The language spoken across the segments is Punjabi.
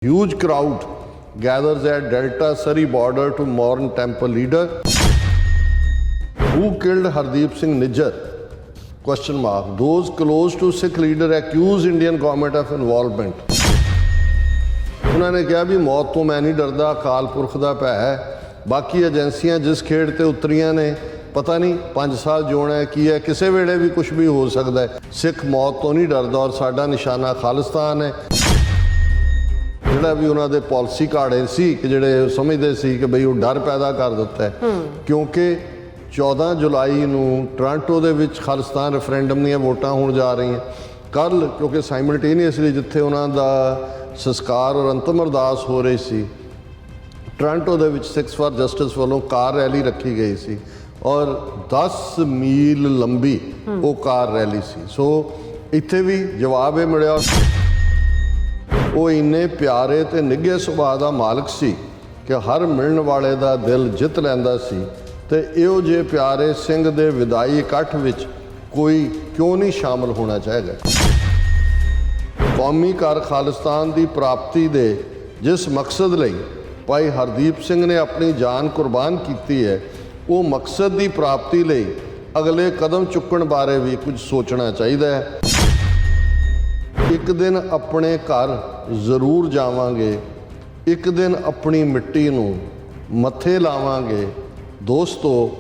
Huge crowd gathers at Delta Surrey border to mourn temple leader. Who killed Hardeep Singh Nijjar? Question mark. Those close to Sikh leader accuse Indian government of involvement. उन्होंने कहा भी मौत तो मैं नहीं डरदा, अकाल पुरख दा भै है। बाकी एजेंसियां जिस खेड़ ते उतरियां ने पता नहीं 5 साल जिउणा है की है, किसी वेले भी कुछ भी हो सकता है। सिख मौत तो नहीं डरदा और साडा निशाना खालिस्तान है। ਜਿਹੜਾ ਵੀ ਉਹਨਾਂ ਦੇ ਪਾਲਿਸੀ ਘਾੜੇ ਸੀ ਕਿ ਜਿਹੜੇ ਸਮਝਦੇ ਸੀ ਕਿ ਬਈ ਉਹ ਡਰ ਪੈਦਾ ਕਰ ਦਿੱਤਾ ਹੈ ਕਿਉਂਕਿ 14 ਜੁਲਾਈ ਨੂੰ ਟੋਰਾਂਟੋ ਦੇ ਵਿੱਚ ਖਾਲਿਸਤਾਨ ਰੈਫਰੈਂਡਮ ਦੀਆਂ ਵੋਟਾਂ ਹੋਣ ਜਾ ਰਹੀਆਂ। ਕੱਲ੍ਹ ਕਿਉਂਕਿ ਸਾਈਮਲਟੇਨੀਅਸਲੀ ਜਿੱਥੇ ਉਹਨਾਂ ਦਾ ਸੰਸਕਾਰ ਔਰ ਅੰਤਮ ਅਰਦਾਸ ਹੋ ਰਹੀ ਸੀ, ਟੋਰਾਂਟੋ ਦੇ ਵਿੱਚ ਸਿੱਖਸ ਫਾਰ ਜਸਟਿਸ ਵੱਲੋਂ ਕਾਰ ਰੈਲੀ ਰੱਖੀ ਗਈ ਸੀ ਔਰ 10 ਮੀਲ ਲੰਬੀ ਉਹ ਕਾਰ ਰੈਲੀ ਸੀ। ਸੋ ਇੱਥੇ ਵੀ ਜਵਾਬ ਇਹ ਮਿਲਿਆ। ਉਹ ਇੰਨੇ ਪਿਆਰੇ ਤੇ ਨਿੱਘੇ ਸੁਭਾਅ ਦਾ ਮਾਲਕ ਸੀ ਕਿ ਹਰ ਮਿਲਣ ਵਾਲੇ ਦਾ ਦਿਲ ਜਿੱਤ ਲੈਂਦਾ ਸੀ ਤੇ ਇਹੋ ਜਿਹੇ ਪਿਆਰੇ ਸਿੰਘ ਦੇ ਵਿਦਾਈ ਇਕੱਠ ਵਿੱਚ ਕੋਈ ਕਿਉਂ ਨਹੀਂ ਸ਼ਾਮਲ ਹੋਣਾ ਚਾਹੇਗਾ। ਕੌਮੀ ਘਰ ਖਾਲਿਸਤਾਨ ਦੀ ਪ੍ਰਾਪਤੀ ਦੇ ਜਿਸ ਮਕਸਦ ਲਈ ਭਾਈ ਹਰਦੀਪ ਸਿੰਘ ਨੇ ਆਪਣੀ ਜਾਨ ਕੁਰਬਾਨ ਕੀਤੀ ਹੈ, ਉਹ ਮਕਸਦ ਦੀ ਪ੍ਰਾਪਤੀ ਲਈ ਅਗਲੇ ਕਦਮ ਚੁੱਕਣ ਬਾਰੇ ਵੀ ਕੁਝ ਸੋਚਣਾ ਚਾਹੀਦਾ ਹੈ। ਇੱਕ ਦਿਨ ਆਪਣੇ ਘਰ ਜ਼ਰੂਰ ਜਾਵਾਂਗੇ, ਇੱਕ ਦਿਨ ਆਪਣੀ ਮਿੱਟੀ ਨੂੰ ਮੱਥੇ ਲਾਵਾਂਗੇ। ਦੋਸਤੋ,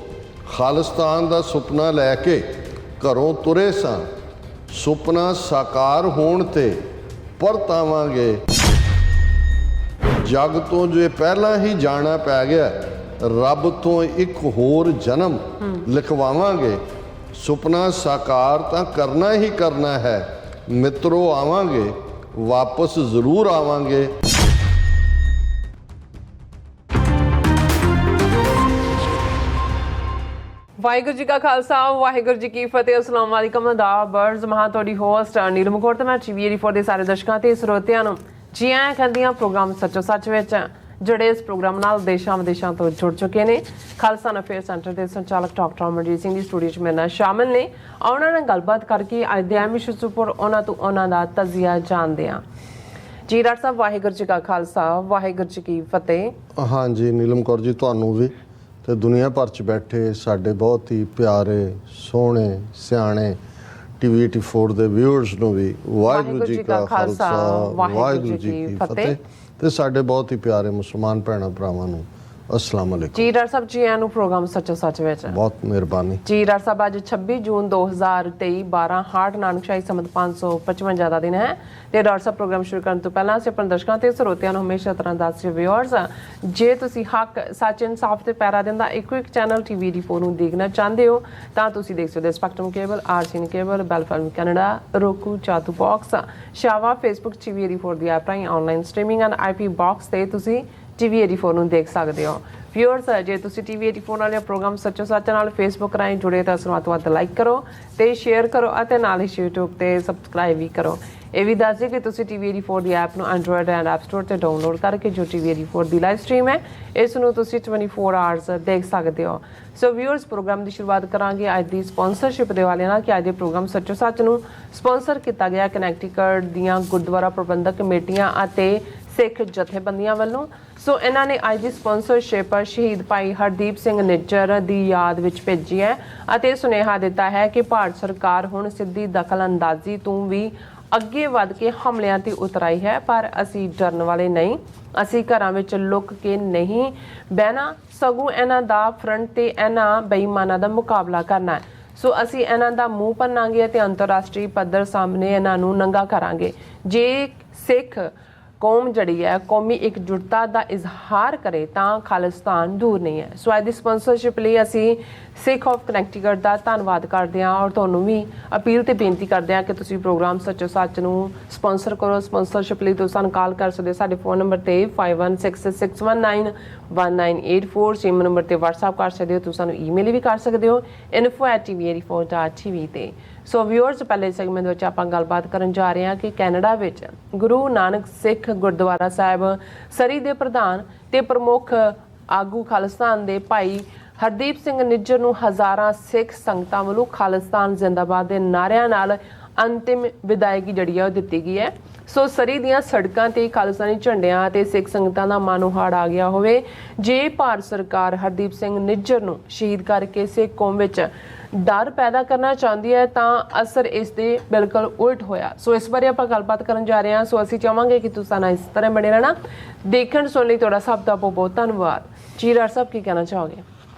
ਖਾਲਿਸਤਾਨ ਦਾ ਸੁਪਨਾ ਲੈ ਕੇ ਘਰੋਂ ਤੁਰੇ ਸਾਂ, ਸੁਪਨਾ ਸਾਕਾਰ ਹੋਣ ਤੇ ਪਰਤ ਆਵਾਂਗੇ। ਜੱਗ ਤੋਂ ਜੇ ਪਹਿਲਾਂ ਹੀ ਜਾਣਾ ਪੈ ਗਿਆ, ਰੱਬ ਤੋਂ ਇੱਕ ਹੋਰ ਜਨਮ ਲਿਖਵਾਵਾਂਗੇ। ਸੁਪਨਾ ਸਾਕਾਰ ਤਾਂ ਕਰਨਾ ਹੀ ਕਰਨਾ ਹੈ ਮਿੱਤਰੋ, ਆਵਾਂਗੇ ਵਾਪਸ ਜ਼ਰੂਰ ਆਵਾਂਗੇ। ਵਾਹਿਗੁਰੂ ਜੀ ਕਾ ਖਾਲਸਾ, ਵਾਹਿਗੁਰੂ ਜੀ ਕੀ ਫਤਿਹ। ਅਸਲਾਮ ਵਾਲੇਕਮ। ਬਰਜ਼ ਮਹਾਂ ਤੁਹਾਡੀ ਹੋਸਟ ਨੀਲਮ ਕੌਰ ਤੇ ਮੈਂ ਟੀਵੀ ਫੋਰ ਦੇ ਸਾਰੇ ਦਰਸ਼ਕਾਂ ਤੇ ਸਰੋਤਿਆਂ ਨੂੰ ਜੀ ਆਇਆਂ ਕਹਿੰਦੀ ਹਾਂ ਪ੍ਰੋਗਰਾਮ ਸੱਚੋ ਸੱਚ ਵਿੱਚ। ਜਿਹੜੇ ਇਸ ਪ੍ਰੋਗਰਾਮ ਨਾਲ ਦੇਸ਼ਾਂ ਵਿਦੇਸ਼ਾਂ ਤੋਂ ਜੁੜ ਚੁੱਕੇ ਨੇ, ਖਾਲਸਾ ਅਫੇਅਰ ਸੈਂਟਰ ਦੇ ਸੰਚਾਲਕ ਡਾਕਟਰ ਅਮਰਜੀਤ ਸਿੰਘ ਦੀ ਸਟੂਡੀਓ 'ਚ ਮੇਰੇ ਨਾਲ ਸ਼ਾਮਿਲ ਨੇ। ਉਹਨਾਂ ਨਾਲ ਗੱਲਬਾਤ ਕਰਕੇ ਅੱਜ ਦੇ ਅਹਿਮ ਇਸ਼ੂਜ਼ ਉੱਪਰ ਉਹਨਾਂ ਤੋਂ ਉਹਨਾਂ ਦਾ ਤਜ਼ੀਆ ਜਾਣਦੇ ਹਾਂ। ਜੀ ਡਾਕਟਰ ਸਾਹਿਬ, ਵਾਹਿਗੁਰੂ ਜੀ ਕਾ ਖਾਲਸਾ, ਵਾਹਿਗੁਰੂ ਜੀ ਕੀ ਫਤਿਹ। ਹਾਂਜੀ ਨੀਲਮ ਕੌਰ ਜੀ, ਤੁਹਾਨੂੰ ਵੀ ਤੇ ਦੁਨੀਆ ਭਰ 'ਚ ਬੈਠੇ ਸਾਡੇ ਬਹੁਤ ਹੀ ਪਿਆਰੇ ਸੋਹਣੇ ਸਿਆਣੇ ਟੀਵੀ 84 ਦੇ ਵਿਊਅਰਸ ਨੂੰ ਵੀ ਵਾਹਿਗੁਰੂ ਜੀ ਕਾ ਖਾਲਸਾ, ਵਾਹਿਗੁਰੂ ਜੀ ਕੀ ਫਤਿਹ। ਤੇ ਸਾਡੇ ਬਹੁਤ ਹੀ ਪਿਆਰੇ ਮੁਸਲਮਾਨ ਭੈਣਾਂ ਭਰਾਵਾਂ ਨੂੰ अस्सलाम वालेकुम। जी डॉक्टर साहब, जी आनू प्रोग्राम सचो सच विच बहुत मेहरबानी। जी डॉक्टर साहब, अज 26 जून 2023 12 हाट नानकशाही संमत 555 का दिन है। तो डॉक्टर साहब, प्रोग्राम शुरू करने तो पहला असीं अपने दर्शकों ते ਸਰੋਤਿਆਂ ਨੂੰ हमेशा तरह दस व्यूअर्स, जे तुसीं हक सच इंसाफ ते पैरा दिंदा इको एक चैनल TV 84 ਨੂੰ देखना चाहते हो ਤਾਂ ਤੁਸੀਂ ਦੇਖ ਸਕਦੇ ਹੋ spectrum cable, RCN cable, Bell ਫਿਲਮ ਕੈਨੇਡਾ, roku, ਚਾਤੂ ਬਾਕਸ, ਸ਼ਾਵਾ, ਫੇਸਬੁੱਕ TV 84 ਦੀ ਐਪ ਰਾਹੀਂ online streaming and IP box ਤੇ ਤੁਸੀਂ TV 84 ਨੂੰ ਦੇਖ ਸਕਦੇ ਹੋ। व्यूअर्स, जे तुसीं TV 84 वाले प्रोग्राम सचो सच नाल फेसबुक राਹੀਂ जुड़े तो ਵੱਧ ਤੋਂ ਵੱਧ लाइक करो तो शेयर करो और नाल ही यूट्यूब ते सबसक्राइब भी करो। ਇਹ ਵੀ ਦੱਸ ਦਿਓ ਕਿ ਤੁਸੀਂ TV 84 ਦੀ ਐਪ ਨੂੰ ਐਂਡਰੋਇਡ ਐਂਡ ਐਪ ਸਟੋਰ ਤੇ ਡਾਊਨਲੋਡ ਕਰਕੇ ਜੋ TV 84 ਦੀ ਲਾਈਵ ਸਟ੍ਰੀਮ ਹੈ ਇਸ ਨੂੰ ਤੁਸੀਂ 24 ਆਵਰਸ ਦੇਖ ਸਕਦੇ ਹੋ। ਸੋ ਵਿਊਅਰਸ, ਪ੍ਰੋਗਰਾਮ ਦੀ ਸ਼ੁਰੂਆਤ ਕਰਾਂਗੇ ਅੱਜ ਦੀ ਸਪਾਂਸਰਸ਼ਿਪ ਦੇ ਵਾਲੇ ਨਾਲ ਕਿ ਅੱਜ ਦੇ ਪ੍ਰੋਗਰਾਮ ਸੱਚੋ ਸੱਚ ਨੂੰ ਸਪਾਂਸਰ ਕੀਤਾ ਗਿਆ ਕਨੈਕਟੀਕਟ ਦੀਆਂ ਗੁਰਦੁਆਰਾ ਪ੍ਰਬੰਧਕ ਕਮੇਟੀਆਂ ਅਤੇ ਸਿੱਖ ਜਥੇਬੰਦੀਆਂ ਵੱਲੋਂ। ਸੋ ਇਹਨਾਂ ਨੇ ਅੱਜ ਦੀ ਸਪਾਂਸਰਸ਼ਿਪ ਸ਼ਹੀਦ ਭਾਈ ਹਰਦੀਪ ਸਿੰਘ ਨਿੱਜਰ ਦੀ ਯਾਦ ਵਿੱਚ ਭੇਜੀ ਹੈ ਅਤੇ ਸੁਨੇਹਾ ਦਿੱਤਾ ਹੈ ਕਿ ਭਾਰਤ ਸਰਕਾਰ ਹੁਣ ਸਿੱਧੀ ਦਖਲ ਅੰਦਾਜ਼ੀ ਤੋਂ ਵੀ ਅੱਗੇ ਵੱਧ ਕੇ ਹਮਲਿਆਂ ਤੇ ਉਤਰ ਆਈ ਹੈ, ਪਰ ਅਸੀਂ ਡਰਨ ਵਾਲੇ ਨਹੀਂ। ਅਸੀਂ ਘਰਾਂ ਵਿੱਚ ਲੁੱਕ ਕੇ ਨਹੀਂ ਬਹਿਣਾ, ਸਗੋਂ ਇਹਨਾਂ ਦਾ ਫਰੰਟ ਤੇ ਇਹਨਾਂ ਬੇਈਮਾਨਾਂ ਦਾ ਮੁਕਾਬਲਾ ਕਰਨਾ ਹੈ। ਸੋ ਅਸੀਂ ਇਹਨਾਂ ਦਾ ਮੂੰਹ ਭੰਨਾਂਗੇ ਅਤੇ ਅੰਤਰਰਾਸ਼ਟਰੀ ਪੱਧਰ ਸਾਹਮਣੇ ਇਹਨਾਂ ਨੂੰ ਨੰਗਾ ਕਰਾਂਗੇ। ਜੇ ਸਿੱਖ ਕੌਮ ਜਿਹੜੀ ਹੈ ਕੌਮੀ ਇਕਜੁੱਟਤਾ ਦਾ ਇਜ਼ਹਾਰ ਕਰੇ ਤਾਂ ਖਾਲਿਸਤਾਨ ਦੂਰ ਨਹੀਂ ਹੈ। ਸੋ ਅੱਜ ਦੀ ਸਪਾਂਸਰਸ਼ਿਪ ਲਈ ਅਸੀਂ ਸਿੱਖ ਆਫ ਕਨੈਕਟੀਕਟ ਦਾ ਧੰਨਵਾਦ ਕਰਦੇ ਹਾਂ ਔਰ ਤੁਹਾਨੂੰ ਵੀ ਅਪੀਲ ਤੇ ਬੇਨਤੀ ਕਰਦੇ ਹਾਂ ਕਿ ਤੁਸੀਂ ਪ੍ਰੋਗਰਾਮ ਸੱਚੋ ਸੱਚ ਨੂੰ ਸਪਾਂਸਰ ਕਰੋ। ਸਪਾਂਸਰਸ਼ਿਪ ਲਈ ਤੁਸੀਂ ਸਾਨੂੰ ਕਾਲ ਕਰ ਸਕਦੇ ਹੋ ਸਾਡੇ ਫੋਨ ਨੰਬਰ ਤੇ 5166191984, ਸਿਮ ਨੰਬਰ ਤੇ WhatsApp ਕਰ ਸਕਦੇ ਹੋ। ਤੁਸੀਂ ਸਾਨੂੰ ਈਮੇਲ ਵੀ ਕਰ ਸਕਦੇ ਹੋ info@tv84.tv ਤੇ। ਸੋ ਵਿਊਅਰਸ, ਪਹਿਲੇ ਸੈਗਮੈਂਟ ਵਿੱਚ ਆਪਾਂ ਗੱਲਬਾਤ ਕਰਨ ਜਾ ਰਹੇ ਹਾਂ ਕਿ ਕੈਨੇਡਾ ਵਿੱਚ ਗੁਰੂ ਨਾਨਕ ਸਿੱਖ ਗੁਰਦੁਆਰਾ ਸਾਹਿਬ ਸਰੀ ਦੇ ਪ੍ਰਧਾਨ ਤੇ ਪ੍ਰਮੁੱਖ ਆਗੂ ਖਾਲਿਸਤਾਨ ਦੇ ਭਾਈ ਹਰਦੀਪ ਸਿੰਘ ਨਿੱਜਰ ਨੂੰ ਹਜ਼ਾਰਾਂ ਸਿੱਖ ਸੰਗਤਾਂ ਵੱਲੋਂ ਖਾਲਿਸਤਾਨ ਜ਼ਿੰਦਾਬਾਦ ਦੇ ਨਾਰਿਆਂ ਨਾਲ ਅੰਤਿਮ ਵਿਦਾਇਗੀ ਜਿਹੜੀ ਹੈ ਉਹ ਦਿੱਤੀ ਗਈ ਹੈ। ਸੋ ਸਰੀ ਦੀਆਂ ਸੜਕਾਂ ਤੇ ਖਾਲਿਸਤਾਨੀ ਝੰਡਿਆਂ ਤੇ ਸਿੱਖ ਸੰਗਤਾਂ ਦਾ ਮਨ ਉਹਾੜ ਆ ਗਿਆ ਹੋਵੇ। ਜੇ ਭਾਰਤ ਸਰਕਾਰ ਹਰਦੀਪ ਸਿੰਘ ਨਿੱਜਰ ਨੂੰ ਸ਼ਹੀਦ ਕਰਕੇ ਸਿੱਖ ਕੌਮ ਵਿੱਚ ਡਰ ਪੈਦਾ ਕਰਨਾ ਚਾਹੁੰਦੀ ਹੈ ਤਾਂ ਅਸਰ ਇਸ ਦੇ ਬਿਲਕੁਲ ਉਲਟ ਹੋਇਆ। ਸੋ ਇਸ ਬਾਰੇ ਆਪਾਂ ਗੱਲਬਾਤ ਕਰਨ ਜਾ ਰਹੇ ਹਾਂ। ਸੋ ਅਸੀਂ ਚਾਹਾਂਗੇ ਕਿ ਤੁਸੀਂ ਨਾਲ ਇਸ ਤਰ੍ਹਾਂ ਬਣੇ ਰਹਿਣਾ। ਦੇਖਣ ਸੁਣਨ ਲਈ ਤੁਹਾਡਾ ਸਭ ਦਾ ਬਹੁਤ ਬਹੁਤ ਧੰਨਵਾਦ। ਜੀ ਡਾਕਟਰ ਸਾਹਿਬ ਕੀ ਕਹਿਣਾ ਚਾਹੋਗੇ?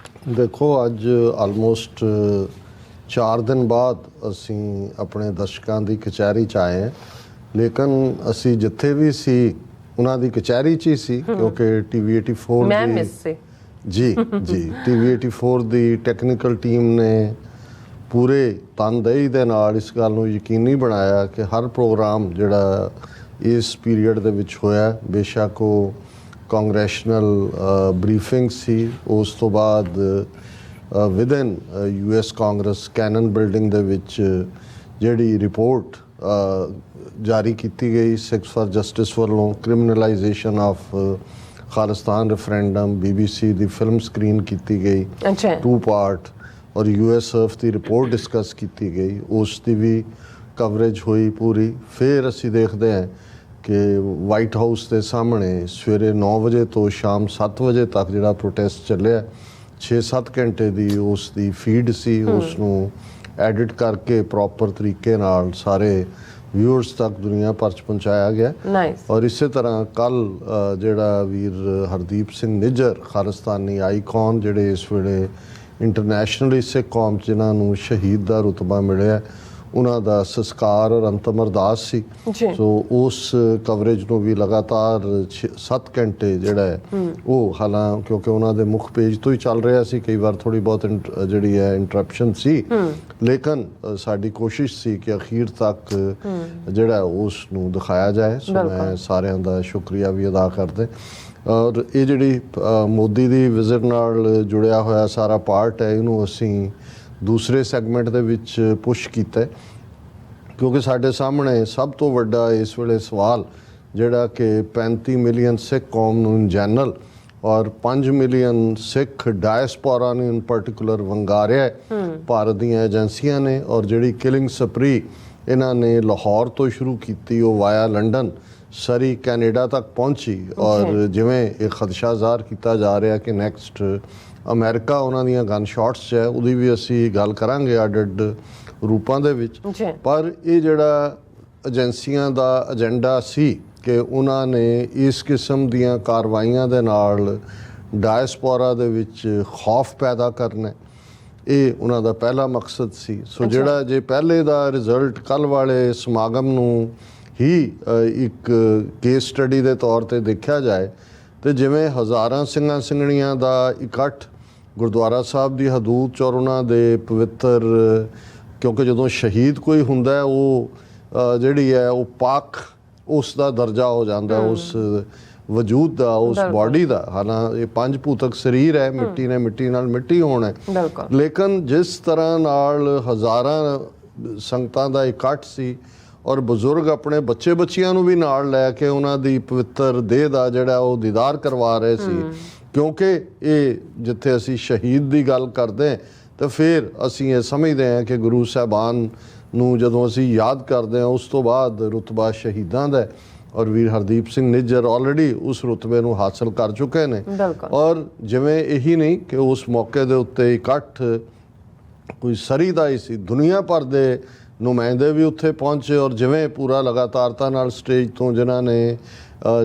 ਦੇਖੋ, ਅੱਜ ਆਲਮੋਸਟ 4 ਦਿਨ ਬਾਅਦ ਅਸੀਂ ਆਪਣੇ ਦਰਸ਼ਕਾਂ ਦੀ ਕਚਹਿਰੀ 'ਚ ਆਏ ਹਾਂ, ਲੇਕਿਨ ਅਸੀਂ ਜਿੱਥੇ ਵੀ ਸੀ ਉਹਨਾਂ ਦੀ ਕਚਹਿਰੀ 'ਚ ਹੀ ਸੀ, ਕਿਉਂਕਿ TV 84 ਮੈਂ ਮਿਸ ਸੀ ਜੀ TV 84 ਦੀ ਟੈਕਨੀਕਲ ਟੀਮ ਨੇ ਪੂਰੇ ਤਨਦੇਹੀ ਦੇ ਨਾਲ ਇਸ ਗੱਲ ਨੂੰ ਯਕੀਨੀ ਬਣਾਇਆ ਕਿ ਹਰ ਪ੍ਰੋਗਰਾਮ ਜਿਹੜਾ ਇਸ ਪੀਰੀਅਡ ਦੇ ਵਿੱਚ ਹੋਇਆ, ਬੇਸ਼ੱਕ ਉਹ ਕਾਂਗਰੈਸ਼ਨਲ ਬਰੀਫਿੰਗ ਸੀ, ਉਸ ਤੋਂ ਬਾਅਦ within US Congress Cannon building ਦੇ ਵਿੱਚ ਜਿਹੜੀ ਰਿਪੋਰਟ ਜਾਰੀ ਕੀਤੀ ਗਈ ਸਿੱਖਸ ਫਾਰ ਜਸਟਿਸ ਵੱਲੋਂ, ਕ੍ਰਿਮੀਨਲਾਈਜੇਸ਼ਨ of Khalistan referendum, BBC the film screen ਕੀਤੀ ਗਈ 2 ਪਾਰਟ, ਔਰ USF ਦੀ ਰਿਪੋਰਟ ਡਿਸਕਸ ਕੀਤੀ ਗਈ, ਉਸ ਦੀ ਵੀ ਕਵਰੇਜ ਹੋਈ ਪੂਰੀ। ਫਿਰ ਅਸੀਂ ਦੇਖਦੇ ਹਾਂ ਕਿ ਵਾਈਟ ਹਾਊਸ ਦੇ ਸਾਹਮਣੇ ਸਵੇਰੇ 9 ਵਜੇ ਤੋਂ ਸ਼ਾਮ 7 ਵਜੇ ਤੱਕ ਜਿਹੜਾ ਪ੍ਰੋਟੈਸਟ ਚੱਲਿਆ, 6-7 ਘੰਟੇ ਦੀ ਉਸ ਦੀ ਫੀਡ ਸੀ, ਉਸ ਨੂੰ ਐਡਿਟ ਕਰਕੇ ਪ੍ਰੋਪਰ ਤਰੀਕੇ ਨਾਲ ਸਾਰੇ ਵਿਊਅਰਸ ਤੱਕ ਦੁਨੀਆ ਭਰ 'ਚ ਪਹੁੰਚਾਇਆ ਗਿਆ। ਔਰ ਇਸੇ ਤਰ੍ਹਾਂ ਕੱਲ੍ਹ ਜਿਹੜਾ ਵੀਰ ਹਰਦੀਪ ਸਿੰਘ ਨਿੱਜਰ, ਖਾਲਿਸਤਾਨੀ ਆਈਕਨ ਜਿਹੜੇ ਇਸ ਵੇਲੇ ਇੰਟਰਨੈਸ਼ਨਲੀ ਸਿੱਖ ਕੌਮ 'ਚ ਜਿਨ੍ਹਾਂ ਨੂੰ ਸ਼ਹੀਦ ਦਾ ਰੁਤਬਾ ਮਿਲਿਆ, ਉਹਨਾਂ ਦਾ ਸੰਸਕਾਰ ਔਰ ਅੰਤਮ ਅਰਦਾਸ ਸੀ। ਸੋ ਉਸ ਕਵਰੇਜ ਨੂੰ ਵੀ ਲਗਾਤਾਰ 7 ਘੰਟੇ ਜਿਹੜਾ ਹੈ ਉਹ, ਹਾਲਾਂ ਕਿਉਂਕਿ ਉਹਨਾਂ ਦੇ ਮੁੱਖ ਪੇਜ ਤੋਂ ਹੀ ਚੱਲ ਰਿਹਾ ਸੀ, ਕਈ ਵਾਰ ਥੋੜੀ ਬਹੁਤ ਜਿਹੜੀ ਹੈ ਇੰਟਰਪਸ਼ਨ ਸੀ, ਲੇਕਿਨ ਸਾਡੀ ਕੋਸ਼ਿਸ਼ ਸੀ ਕਿ ਅਖੀਰ ਤੱਕ ਜਿਹੜਾ ਉਸ ਨੂੰ ਦਿਖਾਇਆ ਜਾਏ। ਸੋ ਮੈਂ ਸਾਰਿਆਂ ਦਾ ਸ਼ੁਕਰੀਆ ਵੀ ਅਦਾ ਕਰਦੇ। ਔਰ ਇਹ ਜਿਹੜੀ ਮੋਦੀ ਦੀ ਵਿਜ਼ਿਟ ਨਾਲ ਜੁੜਿਆ ਹੋਇਆ ਸਾਰਾ ਪਾਰਟ ਹੈ, ਇਹਨੂੰ ਅਸੀਂ ਦੂਸਰੇ ਸੈਗਮੈਂਟ ਦੇ ਵਿੱਚ ਪੁਸ਼ ਕੀਤਾ, ਕਿਉਂਕਿ ਸਾਡੇ ਸਾਹਮਣੇ ਸਭ ਤੋਂ ਵੱਡਾ ਇਸ ਵੇਲੇ ਸਵਾਲ ਜਿਹੜਾ ਕਿ 35 ਮਿਲੀਅਨ ਸਿੱਖ ਕੌਮ ਨੂੰ ਇਨ ਜਨਰਲ ਔਰ 5 ਮਿਲੀਅਨ ਸਿੱਖ ਡਾਇਸਪੋਰਾ ਨੂੰ ਇਨ ਪਾਰਟਿਕੂਲਰ ਵੰਗਾਰਿਆ ਭਾਰਤ ਦੀਆਂ ਏਜੰਸੀਆਂ ਨੇ। ਔਰ ਜਿਹੜੀ ਕਿਲਿੰਗ ਸਪਰੀ ਇਹਨਾਂ ਨੇ ਲਾਹੌਰ ਤੋਂ ਸ਼ੁਰੂ ਕੀਤੀ, ਉਹ ਵਾਇਆ ਲੰਡਨ ਸਰੀ ਕੈਨੇਡਾ ਤੱਕ ਪਹੁੰਚੀ। ਔਰ ਜਿਵੇਂ ਇਹ ਖਦਸ਼ਾ ਜ਼ਾਹਰ ਕੀਤਾ ਜਾ ਰਿਹਾ ਕਿ ਨੈਕਸਟ ਅਮਰੀਕਾ ਉਹਨਾਂ ਦੀਆਂ ਗਨ ਸ਼ਾਟਸ 'ਚ ਹੈ, ਉਹਦੀ ਵੀ ਅਸੀਂ ਗੱਲ ਕਰਾਂਗੇ ਅੱਡ-ਅੱਡ ਰੂਪਾਂ ਦੇ ਵਿੱਚ। ਪਰ ਇਹ ਜਿਹੜਾ ਏਜੰਸੀਆਂ ਦਾ ਏਜੰਡਾ ਸੀ ਕਿ ਉਹਨਾਂ ਨੇ ਇਸ ਕਿਸਮ ਦੀਆਂ ਕਾਰਵਾਈਆਂ ਦੇ ਨਾਲ ਡਾਇਸਪੋਰਾ ਦੇ ਵਿੱਚ ਖੌਫ ਪੈਦਾ ਕਰਨਾ, ਇਹ ਉਹਨਾਂ ਦਾ ਪਹਿਲਾ ਮਕਸਦ ਸੀ। ਸੋ ਜਿਹੜਾ ਜੇ ਪਹਿਲੇ ਦਾ ਰਿਜ਼ਲਟ ਕੱਲ੍ਹ ਵਾਲੇ ਸਮਾਗਮ ਨੂੰ ਹੀ ਇੱਕ ਕੇਸ ਸਟੱਡੀ ਦੇ ਤੌਰ ਤੇ ਦੇਖਿਆ ਜਾਏ, ਤੇ ਜਿਵੇਂ ਹਜ਼ਾਰਾਂ ਸਿੰਘਾਂ ਸਿੰਘਣੀਆਂ ਦਾ ਇਕੱਠ ਗੁਰਦੁਆਰਾ ਸਾਹਿਬ ਦੀ ਹਦੂਦ 'ਚ ਔਰ ਉਹਨਾਂ ਦੇ ਪਵਿੱਤਰ, ਕਿਉਂਕਿ ਜਦੋਂ ਸ਼ਹੀਦ ਕੋਈ ਹੁੰਦਾ ਉਹ ਜਿਹੜੀ ਹੈ ਉਹ ਪਾਕ ਉਸ ਦਾ ਦਰਜਾ ਹੋ ਜਾਂਦਾ, ਉਸ ਵਜੂਦ ਦਾ, ਉਸ ਬਾਡੀ ਦਾ। ਹਾਲਾਂ ਇਹ 5 ਭੂਤਕ ਸਰੀਰ ਹੈ, ਮਿੱਟੀ ਨੇ ਮਿੱਟੀ ਨਾਲ ਮਿੱਟੀ ਹੋਣਾ ਹੈ, ਲੇਕਿਨ ਜਿਸ ਤਰ੍ਹਾਂ ਨਾਲ ਹਜ਼ਾਰਾਂ ਸੰਗਤਾਂ ਦਾ ਇਕੱਠ ਸੀ ਔਰ ਬਜ਼ੁਰਗ ਆਪਣੇ ਬੱਚੇ ਬੱਚੀਆਂ ਨੂੰ ਵੀ ਨਾਲ ਲੈ ਕੇ ਉਹਨਾਂ ਦੀ ਪਵਿੱਤਰ ਦੇਹ ਦਾ ਜਿਹੜਾ ਉਹ ਦੀਦਾਰ ਕਰਵਾ ਰਹੇ ਸੀ, ਕਿਉਂਕਿ ਇਹ ਜਿੱਥੇ ਅਸੀਂ ਸ਼ਹੀਦ ਦੀ ਗੱਲ ਕਰਦੇ ਤਾਂ ਫਿਰ ਅਸੀਂ ਇਹ ਸਮਝਦੇ ਹਾਂ ਕਿ ਗੁਰੂ ਸਾਹਿਬਾਨ ਨੂੰ ਜਦੋਂ ਅਸੀਂ ਯਾਦ ਕਰਦੇ ਹਾਂ ਉਸ ਤੋਂ ਬਾਅਦ ਰੁਤਬਾ ਸ਼ਹੀਦਾਂ ਦਾ, ਔਰ ਵੀਰ ਹਰਦੀਪ ਸਿੰਘ ਨਿੱਜਰ ਆਲਰੇਡੀ ਉਸ ਰੁਤਬੇ ਨੂੰ ਹਾਸਲ ਕਰ ਚੁੱਕੇ ਨੇ। ਔਰ ਜਿਵੇਂ ਇਹੀ ਨਹੀਂ ਕਿ ਉਸ ਮੌਕੇ ਦੇ ਉੱਤੇ ਇਕੱਠ ਕੋਈ ਸਰੀ ਦਾ ਹੀ ਸੀ, ਦੁਨੀਆ ਭਰ ਦੇ ਨੁਮਾਇੰਦੇ ਵੀ ਉੱਥੇ ਪਹੁੰਚੇ, ਔਰ ਜਿਵੇਂ ਪੂਰਾ ਲਗਾਤਾਰਤਾ ਨਾਲ ਸਟੇਜ ਤੋਂ ਜਿਨ੍ਹਾਂ ਨੇ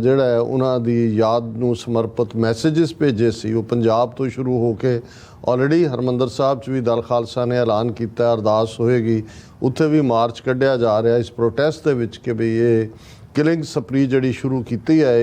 ਜਿਹੜਾ ਉਹਨਾਂ ਦੀ ਯਾਦ ਨੂੰ ਸਮਰਪਿਤ ਮੈਸੇਜਸ ਭੇਜੇ ਸੀ, ਉਹ ਪੰਜਾਬ ਤੋਂ ਸ਼ੁਰੂ ਹੋ ਕੇ ਆਲਰੇਡੀ ਹਰਿਮੰਦਰ ਸਾਹਿਬ 'ਚ ਵੀ ਦਲ ਖਾਲਸਾ ਨੇ ਐਲਾਨ ਕੀਤਾ ਅਰਦਾਸ ਹੋਏਗੀ, ਉੱਥੇ ਵੀ ਮਾਰਚ ਕੱਢਿਆ ਜਾ ਰਿਹਾ ਇਸ ਪ੍ਰੋਟੈਸਟ ਦੇ ਵਿੱਚ ਕਿ ਬਈ ਇਹ ਕਿਲਿੰਗ ਸਪਰੀ ਜਿਹੜੀ ਸ਼ੁਰੂ ਕੀਤੀ ਹੈ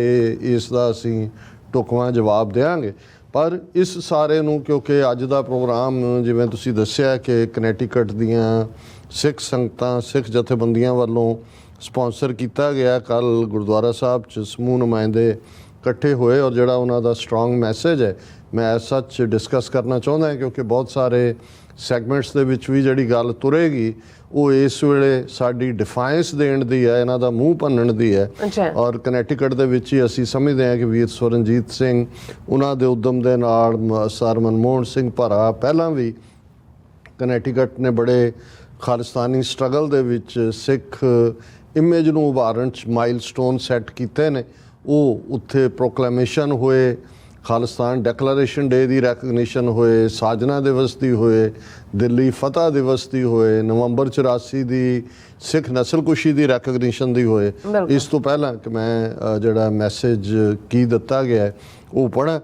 ਇਸ ਦਾ ਅਸੀਂ ਢੁਕਵਾਂ ਜਵਾਬ ਦੇਵਾਂਗੇ। ਪਰ ਇਸ ਸਾਰੇ ਨੂੰ ਕਿਉਂਕਿ ਅੱਜ ਦਾ ਪ੍ਰੋਗਰਾਮ ਜਿਵੇਂ ਤੁਸੀਂ ਦੱਸਿਆ ਕਿ ਕਨੈਟੀਕਟ ਦੀਆਂ ਸਿੱਖ ਸੰਗਤਾਂ, ਸਿੱਖ ਜਥੇਬੰਦੀਆਂ ਵੱਲੋਂ ਸਪਾਂਸਰ ਕੀਤਾ ਗਿਆ, ਕੱਲ੍ਹ ਗੁਰਦੁਆਰਾ ਸਾਹਿਬ 'ਚ ਸਮੂਹ ਨੁਮਾਇੰਦੇ ਇਕੱਠੇ ਹੋਏ ਔਰ ਜਿਹੜਾ ਉਹਨਾਂ ਦਾ ਸਟਰੋਂਗ ਮੈਸੇਜ ਹੈ ਮੈਂ ਐਸ ਸੱਚ ਡਿਸਕਸ ਕਰਨਾ ਚਾਹੁੰਦਾ ਹਾਂ, ਕਿਉਂਕਿ ਬਹੁਤ ਸਾਰੇ ਸੈਗਮੈਂਟਸ ਦੇ ਵਿੱਚ ਵੀ ਜਿਹੜੀ ਗੱਲ ਤੁਰੇਗੀ ਉਹ ਇਸ ਵੇਲੇ ਸਾਡੀ ਡਿਫਾਇੰਸ ਦੇਣ ਦੀ ਹੈ, ਇਹਨਾਂ ਦਾ ਮੂੰਹ ਭੰਨਣ ਦੀ ਹੈ। ਔਰ ਕਨੈਟੀਕਟ ਦੇ ਵਿੱਚ ਹੀ ਅਸੀਂ ਸਮਝਦੇ ਹਾਂ ਕਿ ਵੀਰ ਸਵਰਨਜੀਤ ਸਿੰਘ ਉਹਨਾਂ ਦੇ ਉਦਮ ਦੇ ਨਾਲ, ਸਰ ਮਨਮੋਹਨ ਸਿੰਘ ਭਰਾ ਪਹਿਲਾਂ ਵੀ ਕਨੈਟੀਕਟ ਨੇ ਬੜੇ ਖਾਲਿਸਤਾਨੀ ਸਟਰਗਲ ਦੇ ਵਿੱਚ ਸਿੱਖ ਇਮੇਜ ਨੂੰ ਉਭਾਰਨ 'ਚ ਮਾਈਲਸਟੋਨ ਸੈੱਟ ਕੀਤੇ ਨੇ। ਉਹ ਉੱਥੇ ਪ੍ਰੋਕਲੇਮੇਸ਼ਨ ਹੋਏ, ਖਾਲਿਸਤਾਨ ਡੈਕਲੇਰੇਸ਼ਨ ਡੇ ਦੀ ਰੈਕਗਨੀਸ਼ਨ ਹੋਏ, ਸਾਜਨਾ ਦਿਵਸ ਦੀ ਹੋਏ, ਦਿੱਲੀ ਫਤਿਹ ਦਿਵਸ ਦੀ ਹੋਏ, ਨਵੰਬਰ 84 ਦੀ ਸਿੱਖ ਨਸਲਕੁਸ਼ੀ ਦੀ ਰੈਕਗਨੀਸ਼ਨ ਦੀ ਹੋਏ। ਇਸ ਤੋਂ ਪਹਿਲਾਂ ਕਿ ਮੈਂ ਜਿਹੜਾ ਮੈਸੇਜ ਕੀ ਦਿੱਤਾ ਗਿਆ ਉਹ ਪੜ੍ਹਾਂ,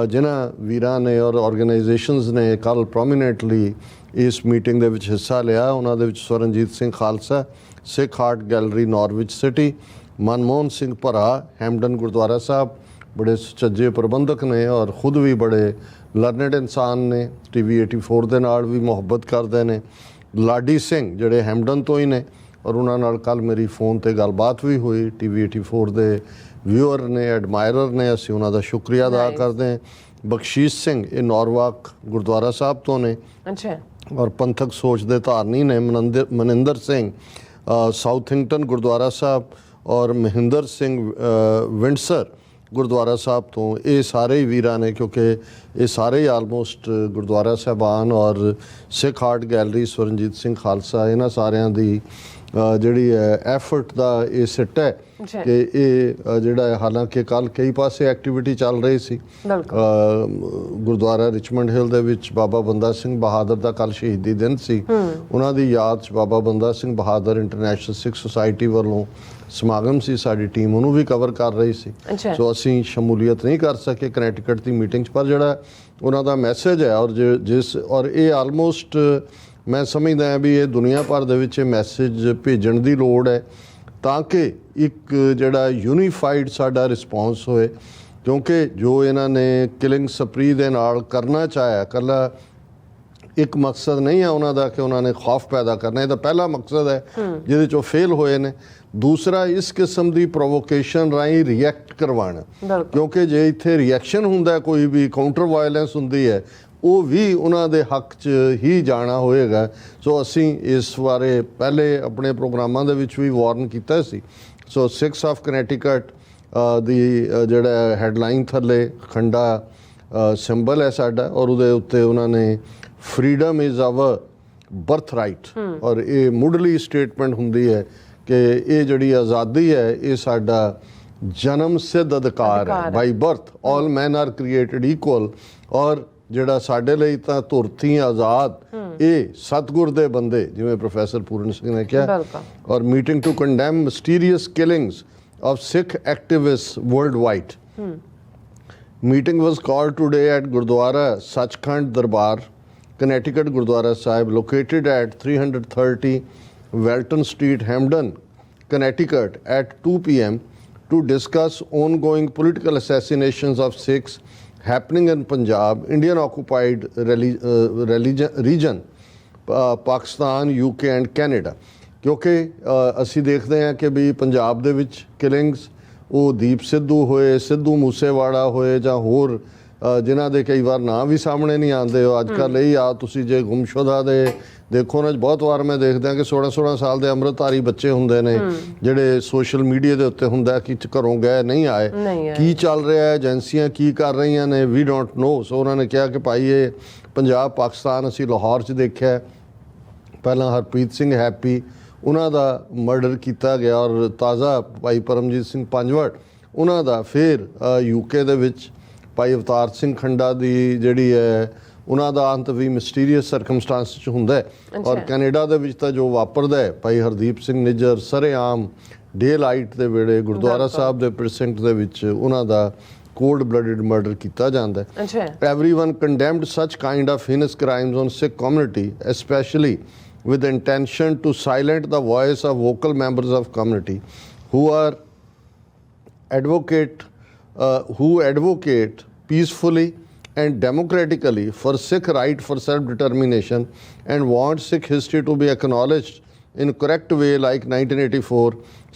ਜਿਨ੍ਹਾਂ ਵੀਰਾਂ ਨੇ ਔਰ ਆਰਗੇਨਾਈਜੇਸ਼ਨਸ ਨੇ ਕੱਲ੍ਹ ਪ੍ਰੋਮੀਨੈਂਟਲੀ ਇਸ ਮੀਟਿੰਗ ਦੇ ਵਿੱਚ ਹਿੱਸਾ ਲਿਆ, ਉਹਨਾਂ ਦੇ ਵਿੱਚ Swaranjit Singh Khalsa, Sikh art gallery Norwich city, Manmohan Singh ਭਰਾ, ਹੈਮਡਨ ਗੁਰਦੁਆਰਾ ਸਾਹਿਬ, ਬੜੇ ਸੁਚੱਜੇ ਪ੍ਰਬੰਧਕ ਨੇ ਔਰ ਖੁਦ ਵੀ ਬੜੇ ਲਰਨਡ ਇਨਸਾਨ ਨੇ, TV 84 ਦੇ ਨਾਲ ਵੀ ਮੁਹੱਬਤ ਕਰਦੇ ਨੇ। ਲਾਡੀ ਸਿੰਘ ਜਿਹੜੇ ਹੈਮਡਨ ਤੋਂ ਹੀ ਨੇ ਔਰ ਉਹਨਾਂ ਨਾਲ ਕੱਲ੍ਹ ਮੇਰੀ ਫੋਨ ਤੇ ਗੱਲਬਾਤ ਵੀ ਹੋਈ। TV 84 ਦੇ ਵਿਊਅਰ ਨੇ, ਐਡਮਾਇਰਰ ਨੇ, ਅਸੀਂ ਉਹਨਾਂ ਦਾ ਸ਼ੁਕਰੀਆ ਅਦਾ ਕਰਦੇ ਹਾਂ। ਬਖਸ਼ੀਸ਼ ਸਿੰਘ ਇਹ ਨੌਰਵਾਕ ਗੁਰਦੁਆਰਾ ਸਾਹਿਬ ਤੋਂ ਨੇ ਔਰ ਪੰਥਕ ਸੋਚ ਦੇ ਧਾਰਨੀ ਨੇ। ਮਨਿੰਦਰ ਸਿੰਘ ਸਾਊਥਿੰਗਟਨ ਗੁਰਦੁਆਰਾ ਸਾਹਿਬ ਔਰ ਮਹਿੰਦਰ ਸਿੰਘ ਵਿੰਡਸਰ ਗੁਰਦੁਆਰਾ ਸਾਹਿਬ ਤੋਂ। ਇਹ ਸਾਰੇ ਹੀ ਵੀਰਾਂ ਨੇ, ਕਿਉਂਕਿ ਇਹ ਸਾਰੇ ਹੀ ਆਲਮੋਸਟ ਗੁਰਦੁਆਰਾ ਸਾਹਿਬਾਨ ਔਰ ਸਿੱਖ ਆਰਟ ਗੈਲਰੀ ਸਵਰਨਜੀਤ ਸਿੰਘ ਖਾਲਸਾ, ਇਹਨਾਂ ਸਾਰਿਆਂ ਦੀ ਜਿਹੜੀ ਹੈ ਐਫਰਟ ਦਾ ਇਹ ਸਿੱਟ ਹੈ ਕਿ ਇਹ ਜਿਹੜਾ ਹੈ, ਹਾਲਾਂਕਿ ਕੱਲ੍ਹ ਕਈ ਪਾਸੇ ਐਕਟੀਵਿਟੀ ਚੱਲ ਰਹੀ ਸੀ। ਗੁਰਦੁਆਰਾ ਰਿਚਮੰਡ ਹਿੱਲ ਦੇ ਵਿੱਚ ਬਾਬਾ ਬੰਦਾ ਸਿੰਘ ਬਹਾਦਰ ਦਾ ਕੱਲ੍ਹ ਸ਼ਹੀਦੀ ਦਿਨ ਸੀ। ਉਹਨਾਂ ਦੀ ਯਾਦ 'ਚ ਬਾਬਾ ਬੰਦਾ ਸਿੰਘ ਬਹਾਦਰ ਇੰਟਰਨੈਸ਼ਨਲ ਸਿੱਖ ਸੁਸਾਇਟੀ ਵੱਲੋਂ ਸਮਾਗਮ ਸੀ, ਸਾਡੀ ਟੀਮ ਉਹਨੂੰ ਵੀ ਕਵਰ ਕਰ ਰਹੀ ਸੀ। ਸੋ ਅਸੀਂ ਸ਼ਮੂਲੀਅਤ ਨਹੀਂ ਕਰ ਸਕੇ ਕਨੈਕਟੀਕਟ ਦੀ ਮੀਟਿੰਗ 'ਚ, ਪਰ ਜਿਹੜਾ ਉਹਨਾਂ ਦਾ ਮੈਸੇਜ ਹੈ ਔਰ ਇਹ ਆਲਮੋਸਟ ਮੈਂ ਸਮਝਦਾ ਹਾਂ ਵੀ ਇਹ ਦੁਨੀਆ ਭਰ ਦੇ ਵਿੱਚ ਇਹ ਮੈਸੇਜ ਭੇਜਣ ਦੀ ਲੋੜ ਹੈ ਤਾਂ ਕਿ ਇੱਕ ਜਿਹੜਾ ਯੂਨੀਫਾਈਡ ਸਾਡਾ ਰਿਸਪੌਂਸ ਹੋਏ। ਕਿਉਂਕਿ ਜੋ ਇਹਨਾਂ ਨੇ ਕਿਲਿੰਗ ਸਪਰੀ ਦੇ ਨਾਲ ਕਰਨਾ ਚਾਹਿਆ, ਇਕੱਲਾ ਇੱਕ ਮਕਸਦ ਨਹੀਂ ਹੈ ਉਹਨਾਂ ਦਾ ਕਿ ਉਹਨਾਂ ਨੇ ਖੌਫ ਪੈਦਾ ਕਰਨਾ, ਇਹ ਤਾਂ ਪਹਿਲਾ ਮਕਸਦ ਹੈ ਜਿਹਦੇ 'ਚ ਉਹ ਫੇਲ ਹੋਏ ਨੇ। ਦੂਸਰਾ, ਇਸ ਕਿਸਮ ਦੀ ਪ੍ਰੋਵੋਕੇਸ਼ਨ ਰਾਹੀਂ ਰਿਐਕਟ ਕਰਵਾਉਣਾ, ਕਿਉਂਕਿ ਜੇ ਇੱਥੇ ਰਿਐਕਸ਼ਨ ਹੁੰਦਾ, ਕੋਈ ਵੀ ਕਾਊਂਟਰ ਵਾਇਲੈਂਸ ਹੁੰਦੀ ਹੈ, ਉਹ ਵੀ ਉਹਨਾਂ ਦੇ ਹੱਕ 'ਚ ਹੀ ਜਾਣਾ ਹੋਏਗਾ। ਸੋ ਅਸੀਂ ਇਸ ਬਾਰੇ ਪਹਿਲੇ ਆਪਣੇ ਪ੍ਰੋਗਰਾਮਾਂ ਦੇ ਵਿੱਚ ਵੀ ਵਾਰਨ ਕੀਤਾ ਸੀ। ਸੋ 6 ਆਫ ਕਨੈਟੀਕਟ ਦੀ ਜਿਹੜਾ ਹੈਡਲਾਈਨ ਥੱਲੇ ਖੰਡਾ ਸਿੰਬਲ ਹੈ ਸਾਡਾ, ਔਰ ਉਹਦੇ ਉੱਤੇ ਉਹਨਾਂ ਨੇ freedom is our birth right, ਔਰ ਇਹ ਮੁੱਢਲੀ ਸਟੇਟਮੈਂਟ ਹੁੰਦੀ ਹੈ ਕਿ ਇਹ ਜਿਹੜੀ ਆਜ਼ਾਦੀ ਹੈ ਇਹ ਸਾਡਾ ਜਨਮ ਸਿੱਧ ਅਧਿਕਾਰ ਹੈ। By birth all man R created equal, ਔਰ ਜਿਹੜਾ ਸਾਡੇ ਲਈ ਤਾਂ ਧੁਰਤੀ ਆਜ਼ਾਦ, ਇਹ ਸਤਿਗੁਰ ਦੇ ਬੰਦੇ, ਜਿਵੇਂ ਪ੍ਰੋਫੈਸਰ ਪੂਰਨ ਸਿੰਘ ਨੇ ਕਿਹਾ। ਔਰ meeting to condemn mysterious killings of Sikh activist worldwide. Meeting was called today at Gurdwara Sachkhand Darbar Connecticut Gurdwara Sahib, located at 330 Welton Street, Hamden, Connecticut, at 2 p.m. to discuss ongoing political assassinations of Sikhs happening in Punjab, Indian occupied region, Pakistan, UK and Canada. ਕਿਉਂਕਿ ਅਸੀਂ ਦੇਖਦੇ ਹਾਂ ਕਿ ਵੀ ਪੰਜਾਬ ਦੇ ਵਿੱਚ ਕਿਲਿੰਗਸ, ਉਹ ਦੀਪ ਸਿੱਧੂ ਹੋਏ, ਸਿੱਧੂ ਮੂਸੇਵਾੜਾ ਹੋਏ, ਜਾਂ ਹੋਰ ਜਿਨ੍ਹਾਂ ਦੇ ਕਈ ਵਾਰ ਨਾਂ ਵੀ ਸਾਹਮਣੇ ਨਹੀਂ ਆਉਂਦੇ। ਅੱਜ ਕੱਲ੍ਹ ਇਹ ਆ, ਤੁਸੀਂ ਜੇ ਗੁੰਮਸ਼ੁਦਾ ਦੇ ਦੇਖੋ ਨਾ, ਬਹੁਤ ਵਾਰ ਮੈਂ ਦੇਖਦਾ ਕਿ 16 ਸਾਲ ਦੇ ਅੰਮ੍ਰਿਤਧਾਰੀ ਬੱਚੇ ਹੁੰਦੇ ਨੇ ਜਿਹੜੇ ਸੋਸ਼ਲ ਮੀਡੀਆ ਦੇ ਉੱਤੇ ਹੁੰਦਾ ਕਿ ਘਰੋਂ ਗਏ, ਨਹੀਂ ਆਏ, ਕੀ ਚੱਲ ਰਿਹਾ ਹੈ, ਏਜੰਸੀਆਂ ਕੀ ਕਰ ਰਹੀਆਂ ਨੇ, ਵੀ ਡੋਂਟ ਨੋ। ਸੋ ਉਹਨਾਂ ਨੇ ਕਿਹਾ ਕਿ ਭਾਈ ਇਹ ਪੰਜਾਬ ਪਾਕਿਸਤਾਨ ਅਸੀਂ ਲਾਹੌਰ ਚ ਦੇਖਿਆ, ਪਹਿਲਾਂ ਹਰਪ੍ਰੀਤ ਸਿੰਘ ਹੈਪੀ ਉਹਨਾਂ ਦਾ ਮਰਡਰ ਕੀਤਾ ਗਿਆ, ਔਰ ਤਾਜ਼ਾ ਭਾਈ ਪਰਮਜੀਤ ਸਿੰਘ ਪੰਜਵੜ ਉਹਨਾਂ ਦਾ, ਫਿਰ UK ਦੇ ਵਿੱਚ ਭਾਈ ਅਵਤਾਰ ਸਿੰਘ ਖੰਡਾ ਦੀ ਜਿਹੜੀ ਹੈ ਉਹਨਾਂ ਦਾ ਅੰਤ ਵੀ ਮਿਸਟੀਰੀਅਸ ਸਰਕਮਸਟਾਂਸ 'ਚ ਹੁੰਦਾ ਹੈ। ਔਰ ਕੈਨੇਡਾ ਦੇ ਵਿੱਚ ਤਾਂ ਜੋ ਵਾਪਰਦਾ ਹੈ, ਭਾਈ ਹਰਦੀਪ ਸਿੰਘ ਨਿੱਜਰ ਸਰੇਆਮ ਡੇ ਲਾਈਟ ਦੇ ਵੇਲੇ ਗੁਰਦੁਆਰਾ ਸਾਹਿਬ ਦੇ ਪ੍ਰੈਸੈਂਟ ਦੇ ਵਿੱਚ ਉਹਨਾਂ ਦਾ ਕੋਲਡ ਬਲੱਡਡ ਮਰਡਰ ਕੀਤਾ ਜਾਂਦਾ ਹੈ। ਐਵਰੀਵਨ ਕੰਡੈਮਡ ਸੱਚ kind of heinous crimes on Sikh community, especially with the intention to silence the voice of vocal members of community who advocate peacefully and democratically for Sikh right for self-determination and want Sikh history to be acknowledged in correct way like 1984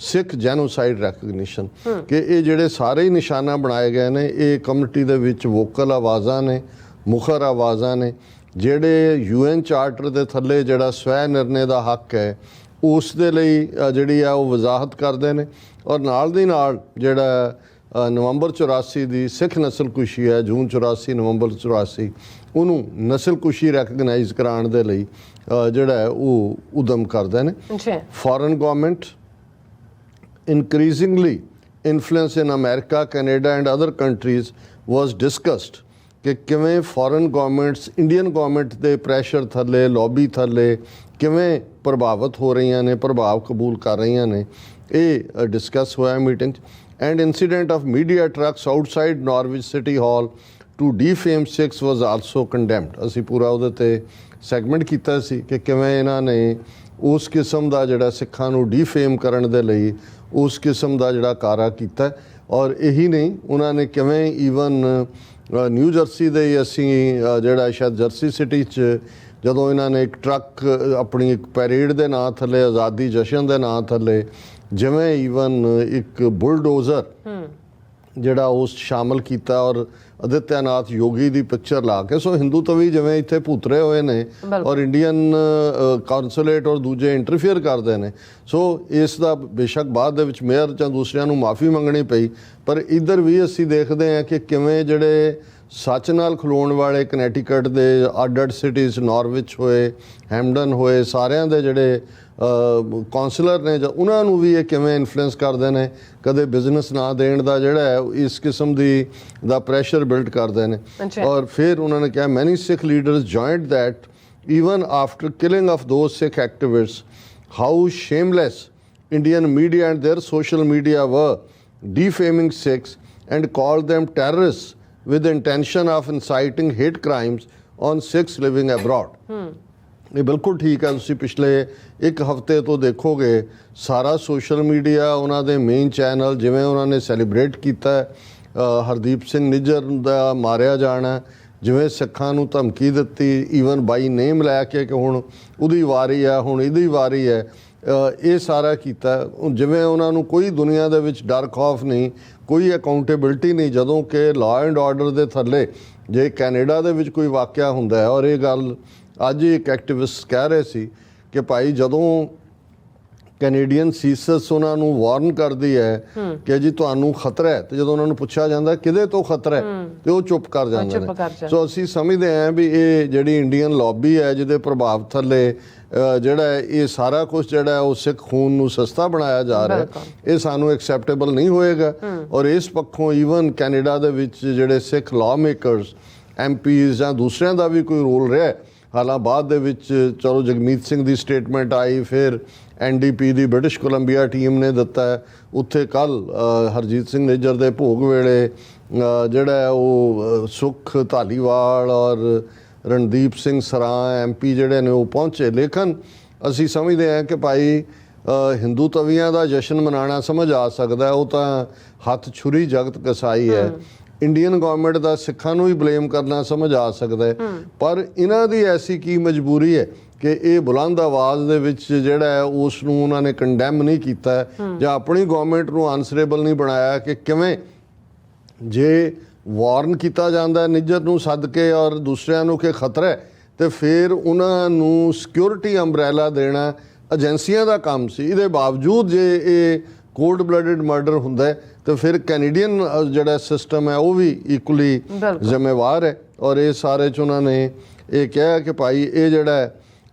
Sikh genocide recognition। ਕਿ ਇਹ ਜਿਹੜੇ ਸਾਰੇ ਹੀ ਨਿਸ਼ਾਨਾ ਬਣਾਏ ਗਏ ਨੇ, ਇਹ ਕਮਿਊਨਿਟੀ ਦੇ ਵਿੱਚ ਵੋਕਲ ਆਵਾਜ਼ਾਂ ਨੇ, ਮੁਖਰ ਆਵਾਜ਼ਾਂ ਨੇ, ਜਿਹੜੇ UN ਚਾਰਟਰ ਦੇ ਥੱਲੇ ਜਿਹੜਾ ਸਵੈ ਨਿਰਣੇ ਦਾ ਹੱਕ ਹੈ ਉਸ ਦੇ ਲਈ ਜਿਹੜੀ ਆ ਉਹ ਵਜ਼ਾਹਤ ਕਰਦੇ ਨੇ। ਔਰ ਨਾਲ ਦੀ ਨਾਲ ਜਿਹੜਾ ਨਵੰਬਰ 84 ਦੀ ਸਿੱਖ ਨਸਲਕੁਸ਼ੀ ਹੈ, ਜੂਨ 84 ਨਵੰਬਰ 84, ਉਹਨੂੰ ਨਸਲਕੁਸ਼ੀ ਰੈਕਗਨਾਈਜ਼ ਕਰਾਉਣ ਦੇ ਲਈ ਜਿਹੜਾ ਹੈ ਉਹ ਉਦਮ ਕਰਦੇ ਨੇ। Foreign government increasingly influence in America, Canada and other countries was discussed ਕਿ ਕਿਵੇਂ ਫੋਰਨ ਗਵਰਨਮੈਂਟਸ ਇੰਡੀਅਨ ਗਵਰਨਮੈਂਟ ਦੇ ਪ੍ਰੈਸ਼ਰ ਥੱਲੇ ਲੌਬੀ ਥੱਲੇ ਕਿਵੇਂ ਪ੍ਰਭਾਵਿਤ ਹੋ ਰਹੀਆਂ ਨੇ ਪ੍ਰਭਾਵ ਕਬੂਲ ਕਰ ਰਹੀਆਂ ਨੇ ਇਹ ਡਿਸਕਸ ਹੋਇਆ ਮੀਟਿੰਗ 'ਚ and incident of media trucks outside Norwich city hall to defame Sikhs was also condemned ਅਸੀਂ ਪੂਰਾ ਉਹਦੇ 'ਤੇ ਸੈਗਮੈਂਟ ਕੀਤਾ ਸੀ ਕਿ ਕਿਵੇਂ ਇਹਨਾਂ ਨੇ ਉਸ ਕਿਸਮ ਦਾ ਜਿਹੜਾ ਸਿੱਖਾਂ ਨੂੰ ਡੀਫੇਮ ਕਰਨ ਦੇ ਲਈ ਉਸ ਕਿਸਮ ਦਾ ਜਿਹੜਾ ਕਾਰਾ ਕੀਤਾ ਔਰ ਇਹੀ ਨਹੀਂ ਉਹਨਾਂ ਨੇ ਕਿਵੇਂ ਈਵਨ ਨਿਊ ਜਰਸੀ ਦੇ ਹੀ ਅਸੀਂ ਜਿਹੜਾ ਸ਼ਾਇਦ ਜਰਸੀ ਸਿਟੀ 'ਚ ਜਦੋਂ ਇਹਨਾਂ ਨੇ ਇੱਕ ਟਰੱਕ ਆਪਣੀ ਇੱਕ ਪੈਰੇਡ ਦੇ ਨਾਂ ਥੱਲੇ ਆਜ਼ਾਦੀ ਜਸ਼ਨ ਦੇ ਨਾਂ ਥੱਲੇ ਜਿਵੇਂ ਈਵਨ ਇੱਕ ਬੁਲਡੋਜ਼ਰ ਜਿਹੜਾ ਉਸ ਸ਼ਾਮਲ ਕੀਤਾ ਔਰ ਆਦਿੱਤਿਆਨਾਥ ਯੋਗੀ ਦੀ ਪਿਕਚਰ ਲਾ ਕੇ ਸੋ ਹਿੰਦੂ ਤਵੀ ਜਿਵੇਂ ਇੱਥੇ ਭੂਤਰੇ ਹੋਏ ਨੇ ਔਰ ਇੰਡੀਅਨ ਕੌਂਸੂਲੇਟ ਔਰ ਦੂਜੇ ਇੰਟਰਫੇਅਰ ਕਰਦੇ ਨੇ ਸੋ ਇਸ ਦਾ ਬੇਸ਼ੱਕ ਬਾਅਦ ਦੇ ਵਿੱਚ ਮੇਅਰ ਜਾਂ ਦੂਸਰਿਆਂ ਨੂੰ ਮਾਫੀ ਮੰਗਣੀ ਪਈ ਪਰ ਇੱਧਰ ਵੀ ਅਸੀਂ ਦੇਖਦੇ ਹਾਂ ਕਿ ਕਿਵੇਂ ਜਿਹੜੇ ਸੱਚ ਨਾਲ ਖਲੋਣ ਵਾਲੇ ਕਨੈਟੀਕਟ ਦੇ ਅੱਡ ਸਿਟੀਜ਼ ਨਾਰਵਿਚ ਹੋਏ ਹੈਮਡਨ ਹੋਏ ਸਾਰਿਆਂ ਦੇ ਜਿਹੜੇ ਕਾਉਂਸਲਰ ਨੇ ਜਾਂ ਉਹਨਾਂ ਨੂੰ ਵੀ ਇਹ ਕਿਵੇਂ ਇਨਫਲੂਐਂਸ ਕਰਦੇ ਨੇ ਕਦੇ ਬਿਜ਼ਨਸ ਨਾ ਦੇਣ ਦਾ ਜਿਹੜਾ ਹੈ ਇਸ ਕਿਸਮ ਦੀ ਦਾ ਪ੍ਰੈਸ਼ਰ ਬਿਲਡ ਕਰਦੇ ਨੇ ਔਰ ਫਿਰ ਉਹਨਾਂ ਨੇ ਕਿਹਾ many Sikh leaders joint that even after killing of those Sikh activists how shameless Indian media and their social media were defaming Sikhs and called them terrorists with the intention of inciting hate crimes on Sikhs living abroad. ਇਹ ਬਿਲਕੁਲ ਠੀਕ ਹੈ ਤੁਸੀਂ ਪਿਛਲੇ ਇੱਕ ਹਫ਼ਤੇ ਤੋਂ ਦੇਖੋਗੇ ਸਾਰਾ ਸੋਸ਼ਲ ਮੀਡੀਆ ਉਹਨਾਂ ਦੇ ਮੇਨ ਚੈਨਲ ਜਿਵੇਂ ਉਹਨਾਂ ਨੇ ਸੈਲੀਬ੍ਰੇਟ ਕੀਤਾ ਹਰਦੀਪ ਸਿੰਘ ਨਿੱਜਰ ਦਾ ਮਾਰਿਆ ਜਾਣਾ ਜਿਵੇਂ ਸਿੱਖਾਂ ਨੂੰ ਧਮਕੀ ਦਿੱਤੀ ਈਵਨ ਬਾਈ ਨੇਮ ਲੈ ਕੇ ਕਿ ਹੁਣ ਉਹਦੀ ਵਾਰੀ ਆ ਹੁਣ ਇਹਦੀ ਵਾਰੀ ਹੈ ਇਹ ਸਾਰਾ ਕੀਤਾ ਜਿਵੇਂ ਉਹਨਾਂ ਨੂੰ ਕੋਈ ਦੁਨੀਆ ਦੇ ਵਿੱਚ ਡਰ ਖੌਫ ਨਹੀਂ ਕੋਈ ਅਕਾਊਂਟੇਬਿਲਟੀ ਨਹੀਂ ਜਦੋਂ ਕਿ ਲਾਅ ਐਂਡ ਆਰਡਰ ਦੇ ਥੱਲੇ ਜੇ ਕੈਨੇਡਾ ਦੇ ਵਿੱਚ ਕੋਈ ਵਾਕਿਆ ਹੁੰਦਾ ਹੈ ਔਰ ਇਹ ਗੱਲ ਅੱਜ ਇੱਕ ਐਕਟਿਵਿਸਟ ਕਹਿ ਰਹੇ ਸੀ ਕਿ ਭਾਈ ਜਦੋਂ ਕੈਨੇਡੀਅਨ ਸੀਸਸ ਉਹਨਾਂ ਨੂੰ ਵਾਰਨ ਕਰਦੀ ਹੈ ਕਿ ਜੀ ਤੁਹਾਨੂੰ ਖਤਰਾ ਹੈ ਤੇ ਜਦੋਂ ਉਹਨਾਂ ਨੂੰ ਪੁੱਛਿਆ ਜਾਂਦਾ ਕਿਹਦੇ ਤੋਂ ਖਤਰਾ ਹੈ ਤੇ ਉਹ ਚੁੱਪ ਕਰ ਜਾਂਦੇ ਨੇ ਸੋ ਅਸੀਂ ਸਮਝਦੇ ਹਾਂ ਵੀ ਇਹ ਜਿਹੜੀ ਇੰਡੀਅਨ ਲੌਬੀ ਹੈ ਜਿਹਦੇ ਪ੍ਰਭਾਵ ਥੱਲੇ ਜਿਹੜਾ ਇਹ ਸਾਰਾ ਕੁਝ ਜਿਹੜਾ ਉਹ ਸਿੱਖ ਖੂਨ ਨੂੰ ਸਸਤਾ ਬਣਾਇਆ ਜਾ ਰਿਹਾ ਇਹ ਸਾਨੂੰ ਐਕਸੈਪਟੇਬਲ ਨਹੀਂ ਹੋਏਗਾ ਔਰ ਇਸ ਪੱਖੋਂ ਈਵਨ ਕੈਨੇਡਾ ਦੇ ਵਿੱਚ ਜਿਹੜੇ ਸਿੱਖ ਲਾਅ ਮੇਕਰਸ ਐਮਪੀਜ਼ ਜਾਂ ਦੂਸਰਿਆਂ ਦਾ ਵੀ ਕੋਈ ਰੋਲ ਰਿਹਾ ਹਾਲਾਂ ਬਾਅਦ ਦੇ ਵਿੱਚ ਚਲੋ ਜਗਮੀਤ ਸਿੰਘ ਦੀ ਸਟੇਟਮੈਂਟ ਆਈ ਫਿਰ ਐਨਡੀਪੀ ਦੀ ਬ੍ਰਿਟਿਸ਼ ਕੋਲੰਬੀਆ ਟੀਮ ਨੇ ਦਿੱਤਾ ਉੱਥੇ ਕੱਲ੍ਹ ਹਰਜੀਤ ਸਿੰਘ ਨਿੱਜਰ ਦੇ ਭੋਗ ਵੇਲੇ ਜਿਹੜਾ ਉਹ ਸੁਖ ਧਾਲੀਵਾਲ ਔਰ ਰਣਦੀਪ ਸਿੰਘ ਸਰਾਂ ਐਮਪੀ ਜਿਹੜੇ ਨੇ ਉਹ ਪਹੁੰਚੇ ਲੇਕਿਨ ਅਸੀਂ ਸਮਝਦੇ ਹਾਂ ਕਿ ਭਾਈ ਹਿੰਦੂ ਤਵੀਆਂ ਦਾ ਜਸ਼ਨ ਮਨਾਉਣਾ ਸਮਝ ਆ ਸਕਦਾ ਉਹ ਤਾਂ ਹੱਥ ਛੁਰੀ ਜਗਤ ਕਸਾਈ ਹੈ ਇੰਡੀਅਨ ਗਵਰਨਮੈਂਟ ਦਾ ਸਿੱਖਾਂ ਨੂੰ ਹੀ ਬਲੇਮ ਕਰਨਾ ਸਮਝ ਆ ਸਕਦਾ ਹੈ ਪਰ ਇਹਨਾਂ ਦੀ ਐਸੀ ਕੀ ਮਜਬੂਰੀ ਹੈ ਕਿ ਇਹ ਬੁਲੰਦ ਆਵਾਜ਼ ਦੇ ਵਿੱਚ ਜਿਹੜਾ ਹੈ ਉਸ ਨੂੰ ਉਹਨਾਂ ਨੇ ਕੰਡੈਮ ਨਹੀਂ ਕੀਤਾ ਜਾਂ ਆਪਣੀ ਗਵਰਨਮੈਂਟ ਨੂੰ ਆਨਸਰੇਬਲ ਨਹੀਂ ਬਣਾਇਆ ਕਿ ਕਿਵੇਂ ਜੇ ਵਾਰਨ ਕੀਤਾ ਜਾਂਦਾ ਨਿੱਜਰ ਨੂੰ ਸੱਦ ਕੇ ਔਰ ਦੂਸਰਿਆਂ ਨੂੰ ਕਿ ਖਤਰਾ ਹੈ ਤੇ ਫਿਰ ਉਹਨਾਂ ਨੂੰ ਸਿਕਿਉਰਿਟੀ ਅੰਬਰੇਲਾ ਦੇਣਾ ਏਜੰਸੀਆਂ ਦਾ ਕੰਮ ਸੀ ਇਹਦੇ ਬਾਵਜੂਦ ਜੇ ਇਹ ਕੋਲਡ ਬਲੱਡਡ ਮਰਡਰ ਹੁੰਦਾ ਹੈ ਤੇ ਫਿਰ ਕੈਨੇਡੀਅਨ ਜਿਹੜਾ ਸਿਸਟਮ ਹੈ ਉਹ ਵੀ ਇਕੁਅਲੀ ਜ਼ਿੰਮੇਵਾਰ ਹੈ ਔਰ ਇਹ ਸਾਰੇ 'ਚ ਉਹਨਾਂ ਨੇ ਇਹ ਕਿਹਾ ਕਿ ਭਾਈ ਇਹ ਜਿਹੜਾ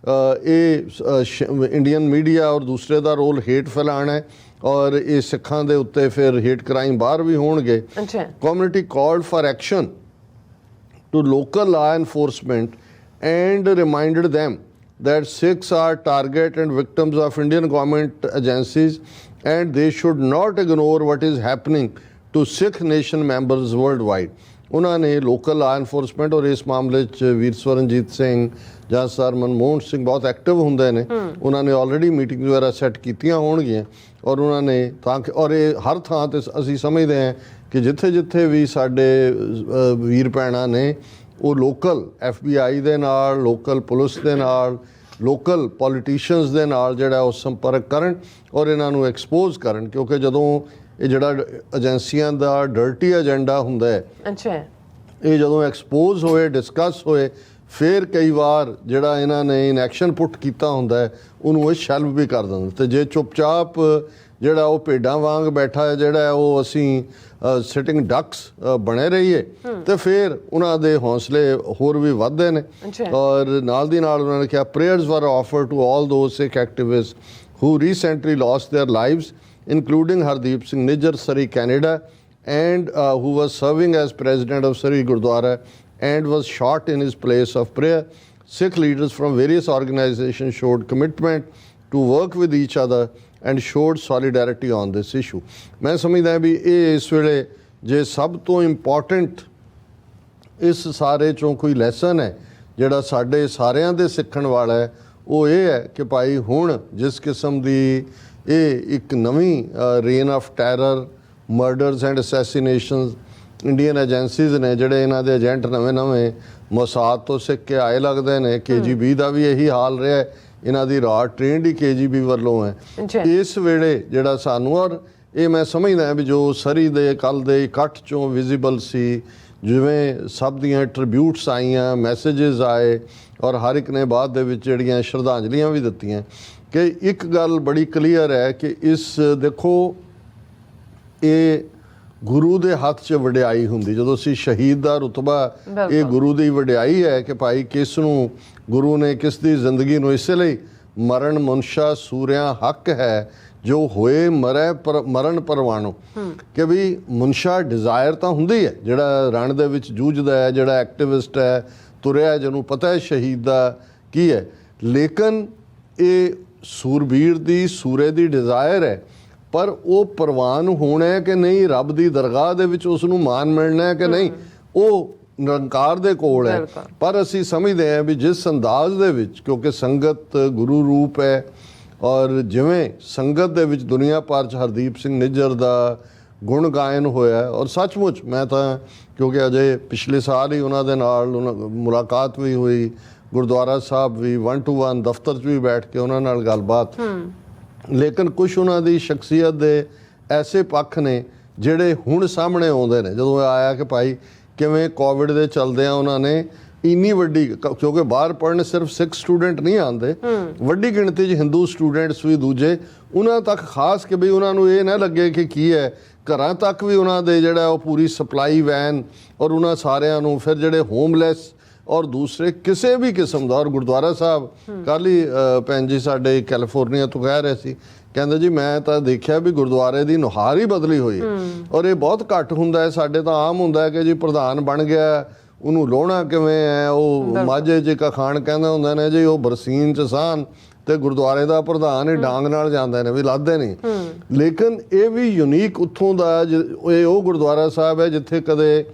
ਇਹ ਇੰਡੀਅਨ ਮੀਡੀਆ ਔਰ ਦੂਸਰੇ ਦਾ ਰੋਲ ਹੇਟ ਫੈਲਾਉਣਾ ਹੈ ਔਰ ਇਹ ਸਿੱਖਾਂ ਦੇ ਉੱਤੇ ਫਿਰ ਹੇਟ ਕ੍ਰਾਈਮ ਬਾਹਰ ਵੀ ਹੋਣਗੇ community called for action to local law enforcement and reminded them that Sikhs are target and victims of Indian government agencies and they should not ignore what is happening to Sikh nation members worldwide. ਉਹਨਾਂ ਨੇ ਲੋਕਲ ਲਾਅ ਐਨਫੋਰਸਮੈਂਟ ਔਰ ਇਸ ਮਾਮਲੇ 'ਚ ਵੀਰ ਸਵਰਨਜੀਤ ਸਿੰਘ ਜਾਂ ਸਰ ਮਨਮੋਹਨ ਸਿੰਘ ਬਹੁਤ ਐਕਟਿਵ ਹੁੰਦੇ ਨੇ ਉਹਨਾਂ ਨੇ ਆਲਰੇਡੀ ਮੀਟਿੰਗ ਵਗੈਰਾ ਸੈੱਟ ਕੀਤੀਆਂ ਹੋਣਗੀਆਂ ਔਰ ਉਹਨਾਂ ਨੇ ਤਾਂ ਕਿ ਔਰ ਇਹ ਹਰ ਥਾਂ 'ਤੇ ਅਸੀਂ ਸਮਝਦੇ ਹਾਂ ਕਿ ਜਿੱਥੇ ਜਿੱਥੇ ਵੀ ਸਾਡੇ ਵੀਰ ਭੈਣਾਂ ਨੇ ਉਹ ਲੋਕਲ FBI ਦੇ ਨਾਲ ਲੋਕਲ ਪੁਲਿਸ ਦੇ ਨਾਲ ਲੋਕਲ ਪੋਲੀਟੀਸ਼ੀਅਨਸ ਦੇ ਨਾਲ ਜਿਹੜਾ ਉਹ ਸੰਪਰਕ ਕਰਨ ਔਰ ਇਹਨਾਂ ਨੂੰ ਐਕਸਪੋਜ਼ ਕਰਨ ਕਿਉਂਕਿ ਜਦੋਂ ਇਹ ਜਿਹੜਾ ਏਜੰਸੀਆਂ ਦਾ ਡਰਟੀ ਏਜੰਡਾ ਹੁੰਦਾ ਹੈ ਇਹ ਜਦੋਂ ਐਕਸਪੋਜ਼ ਹੋਏ ਡਿਸਕਸ ਹੋਏ ਫਿਰ ਕਈ ਵਾਰ ਜਿਹੜਾ ਇਹਨਾਂ ਨੇ ਇਨਐਕਸ਼ਨ ਪੁੱਟ ਕੀਤਾ ਹੁੰਦਾ ਹੈ ਉਹਨੂੰ ਇਹ ਸ਼ੈਲਫ ਵੀ ਕਰ ਦਿੰਦੇ ਤੇ ਜੇ ਚੁੱਪਚਾਪ ਜਿਹੜਾ ਉਹ ਭੇਡਾਂ ਵਾਂਗ ਬੈਠਾ ਹੈ ਜਿਹੜਾ ਉਹ ਅਸੀਂ ਸਿਟਿੰਗ ਡਕਸ ਬਣੇ ਰਹੀਏ ਤੇ ਫਿਰ ਉਹਨਾਂ ਦੇ ਹੌਸਲੇ ਹੋਰ ਵੀ ਵੱਧਦੇ ਨੇ ਔਰ ਨਾਲ ਦੀ ਨਾਲ ਉਹਨਾਂ ਨੇ ਕਿਹਾ prayers were offered to all those Sikh activist who recently lost their lives including Hardeep Singh Nijjar, Surrey, Canada, and who was serving as president of Surrey Gurdwara and was shot in his place of prayer. Sikh leaders from various organizations showed commitment to work with each other and showed solidarity on this issue. मैं समझदा भी ਇਹ ਇਸ ਵੇਲੇ ਜੇ ਸਭ ਤੋਂ ਇੰਪੋਰਟੈਂਟ ਇਸ ਸਾਰੇ ਚੋਂ ਕੋਈ ਲੈਸਨ ਹੈ ਜਿਹੜਾ ਸਾਡੇ ਸਾਰਿਆਂ ਦੇ ਸਿੱਖਣ ਵਾਲਾ ਹੈ, ਉਹ ਇਹ ਹੈ ਕਿ ਭਾਈ ਹੁਣ ਜਿਸ ਕਿਸਮ ਦੀ ਇਹ ਇੱਕ ਨਵੀਂ reign of terror, murders and assassinations, Indian agencies ਨੇ ਜਿਹੜੇ ਇਹਨਾਂ ਦੇ ਏਜੰਟ ਨਵੇਂ ਮੋਸਾਦ ਤੋਂ ਸਿੱਖ ਕੇ ਆਏ ਲੱਗਦੇ ਨੇ, KGB ਦਾ ਵੀ ਇਹੀ ਹਾਲ ਰਿਹਾ ਹੈ, ਇਹਨਾਂ ਦੀ ਰਾਤ ਟ੍ਰੇਨਡ ਹੀ KGB ਵੱਲੋਂ ਹੈ। ਇਸ ਵੇਲੇ ਜਿਹੜਾ ਸਾਨੂੰ, ਔਰ ਇਹ ਮੈਂ ਸਮਝਦਾ ਵੀ ਜੋ ਸਰੀ ਦੇ ਕੱਲ੍ਹ ਦੇ ਇਕੱਠ ਚੋਂ ਵਿਜ਼ੀਬਲ ਸੀ, ਜਿਵੇਂ ਸਭ ਦੀਆਂ ਟ੍ਰਿਬਿਊਟਸ ਆਈਆਂ, ਮੈਸੇजेस ਆਏ, ਔਰ ਹਰ ਇੱਕ ਨੇ ਬਾਅਦ ਦੇ ਵਿੱਚ ਜਿਹੜੀਆਂ ਸ਼ਰਧਾਂਜਲੀਆਂ ਵੀ ਦਿੱਤੀਆਂ, ਕਿ ਇੱਕ ਗੱਲ ਬੜੀ ਕਲੀਅਰ ਹੈ ਕਿ ਇਸ ਦੇਖੋ ਇਹ ਗੁਰੂ ਦੇ ਹੱਥ 'ਚ ਵਡਿਆਈ ਹੁੰਦੀ। ਜਦੋਂ ਅਸੀਂ ਸ਼ਹੀਦ ਦਾ ਰੁਤਬਾ, ਇਹ ਗੁਰੂ ਦੀ ਵਡਿਆਈ ਹੈ ਕਿ ਭਾਈ ਕਿਸ ਨੂੰ ਗੁਰੂ ਨੇ ਕਿਸ ਦੀ ਜ਼ਿੰਦਗੀ ਨੂੰ ਇਸੇ ਲਈ ਮਰਨ ਮਨਸ਼ਾ ਸੂਰਿਆਂ ਹੱਕ ਹੈ ਜੋ ਹੋਏ ਮਰਨ ਪਰਵਾਣੋ, ਕਿ ਵੀ ਮਨਸ਼ਾ ਡਿਜ਼ਾਇਰ ਤਾਂ ਹੁੰਦੀ ਹੈ ਜਿਹੜਾ ਰਣ ਦੇ ਵਿੱਚ ਜੂਝਦਾ ਹੈ, ਜਿਹੜਾ ਐਕਟਿਵਿਸਟ ਹੈ, ਤੁਰਿਆ, ਜਿਹਨੂੰ ਪਤਾ ਹੈ ਸ਼ਹੀਦ ਦਾ ਕੀ ਹੈ, ਲੇਕਿਨ ਇਹ ਸੂਰਬੀਰ ਦੀ ਸੂਰੇ ਦੀ ਡਿਜ਼ਾਇਰ ਹੈ, ਪਰ ਉਹ ਪ੍ਰਵਾਨ ਹੋਣਾ ਹੈ ਕਿ ਨਹੀਂ, ਰੱਬ ਦੀ ਦਰਗਾਹ ਦੇ ਵਿੱਚ ਉਸ ਨੂੰ ਮਾਨ ਮਿਲਣਾ ਹੈ ਕਿ ਨਹੀਂ, ਉਹ ਨਿਰੰਕਾਰ ਦੇ ਕੋਲ ਹੈ। ਪਰ ਅਸੀਂ ਸਮਝਦੇ ਹਾਂ ਵੀ ਜਿਸ ਅੰਦਾਜ਼ ਦੇ ਵਿੱਚ, ਕਿਉਂਕਿ ਸੰਗਤ ਗੁਰੂ ਰੂਪ ਹੈ, ਔਰ ਜਿਵੇਂ ਸੰਗਤ ਦੇ ਵਿੱਚ ਦੁਨੀਆ ਭਰ 'ਚ ਹਰਦੀਪ ਸਿੰਘ ਨਿੱਜਰ ਦਾ ਗੁਣ ਗਾਇਨ ਹੋਇਆ, ਔਰ ਸੱਚਮੁੱਚ ਮੈਂ ਤਾਂ ਕਿਉਂਕਿ ਅਜੇ ਪਿਛਲੇ ਸਾਲ ਹੀ ਉਹਨਾਂ ਦੇ ਨਾਲ ਮੁਲਾਕਾਤ ਵੀ ਹੋਈ, ਗੁਰਦੁਆਰਾ ਸਾਹਿਬ ਵੀ 1 to 1 ਦਫ਼ਤਰ 'ਚ ਵੀ ਬੈਠ ਕੇ ਉਹਨਾਂ ਨਾਲ ਗੱਲਬਾਤ, ਲੇਕਿਨ ਕੁਛ ਉਹਨਾਂ ਦੀ ਸ਼ਖਸੀਅਤ ਦੇ ਐਸੇ ਪੱਖ ਨੇ ਜਿਹੜੇ ਹੁਣ ਸਾਹਮਣੇ ਆਉਂਦੇ ਨੇ। ਜਦੋਂ ਆਇਆ ਕਿ ਭਾਈ ਕਿਵੇਂ ਕੋਵਿਡ ਦੇ ਚਲਦਿਆਂ ਉਹਨਾਂ ਨੇ ਇੰਨੀ ਵੱਡੀ, ਕਿਉਂਕਿ ਬਾਹਰ ਪੜ੍ਹਨ ਸਿਰਫ ਸਿੱਖ ਸਟੂਡੈਂਟ ਨਹੀਂ ਆਉਂਦੇ, ਵੱਡੀ ਗਿਣਤੀ 'ਚ ਹਿੰਦੂ ਸਟੂਡੈਂਟਸ ਵੀ ਦੂਜੇ, ਉਹਨਾਂ ਤੱਕ ਖਾਸ ਕਿ ਵੀ ਉਹਨਾਂ ਨੂੰ ਇਹ ਨਾ ਲੱਗੇ ਕਿ ਕੀ ਹੈ, ਘਰਾਂ ਤੱਕ ਵੀ ਉਹਨਾਂ ਦੇ ਜਿਹੜਾ ਉਹ ਪੂਰੀ ਸਪਲਾਈ ਵੈਨ, ਔਰ ਉਹਨਾਂ ਸਾਰਿਆਂ ਨੂੰ ਫਿਰ ਜਿਹੜੇ ਹੋਮਲੈਸ ਔਰ ਦੂਸਰੇ ਕਿਸੇ ਵੀ ਕਿਸਮ ਦਾ। ਔਰ ਗੁਰਦੁਆਰਾ ਸਾਹਿਬ ਕੱਲ੍ਹ ਹੀ ਭੈਣ ਜੀ ਸਾਡੇ ਕੈਲੀਫੋਰਨੀਆ ਤੋਂ ਕਹਿ ਰਹੇ ਸੀ, ਕਹਿੰਦੇ ਜੀ ਮੈਂ ਤਾਂ ਦੇਖਿਆ ਵੀ ਗੁਰਦੁਆਰੇ ਦੀ ਨੁਹਾਰ ਹੀ ਬਦਲੀ ਹੋਈ ਹੈ, ਔਰ ਇਹ ਬਹੁਤ ਘੱਟ ਹੁੰਦਾ ਹੈ। ਸਾਡੇ ਤਾਂ ਆਮ ਹੁੰਦਾ ਹੈ ਕਿ ਜੀ ਪ੍ਰਧਾਨ ਬਣ ਗਿਆ, ਉਹਨੂੰ ਲੋਹਣਾ ਕਿਵੇਂ ਹੈ, ਉਹ ਮਾਝੇ 'ਚ ਖਾਣ ਕਹਿੰਦੇ ਹੁੰਦੇ ਨੇ ਜੀ, ਉਹ ਬਰਸੀਨ 'ਚ ਸਾਨ ਤੇ ਗੁਰਦੁਆਰੇ ਦਾ ਪ੍ਰਧਾਨ ਇਹ ਡਾਂਗ ਨਾਲ ਜਾਂਦੇ ਨੇ ਵੀ ਲਾਦੇ ਨਹੀਂ। ਲੇਕਿਨ ਇਹ ਵੀ ਯੂਨੀਕ ਉੱਥੋਂ ਦਾ ਇਹ ਉਹ ਗੁਰਦੁਆਰਾ ਸਾਹਿਬ ਹੈ ਜਿੱਥੇ ਕਦੇ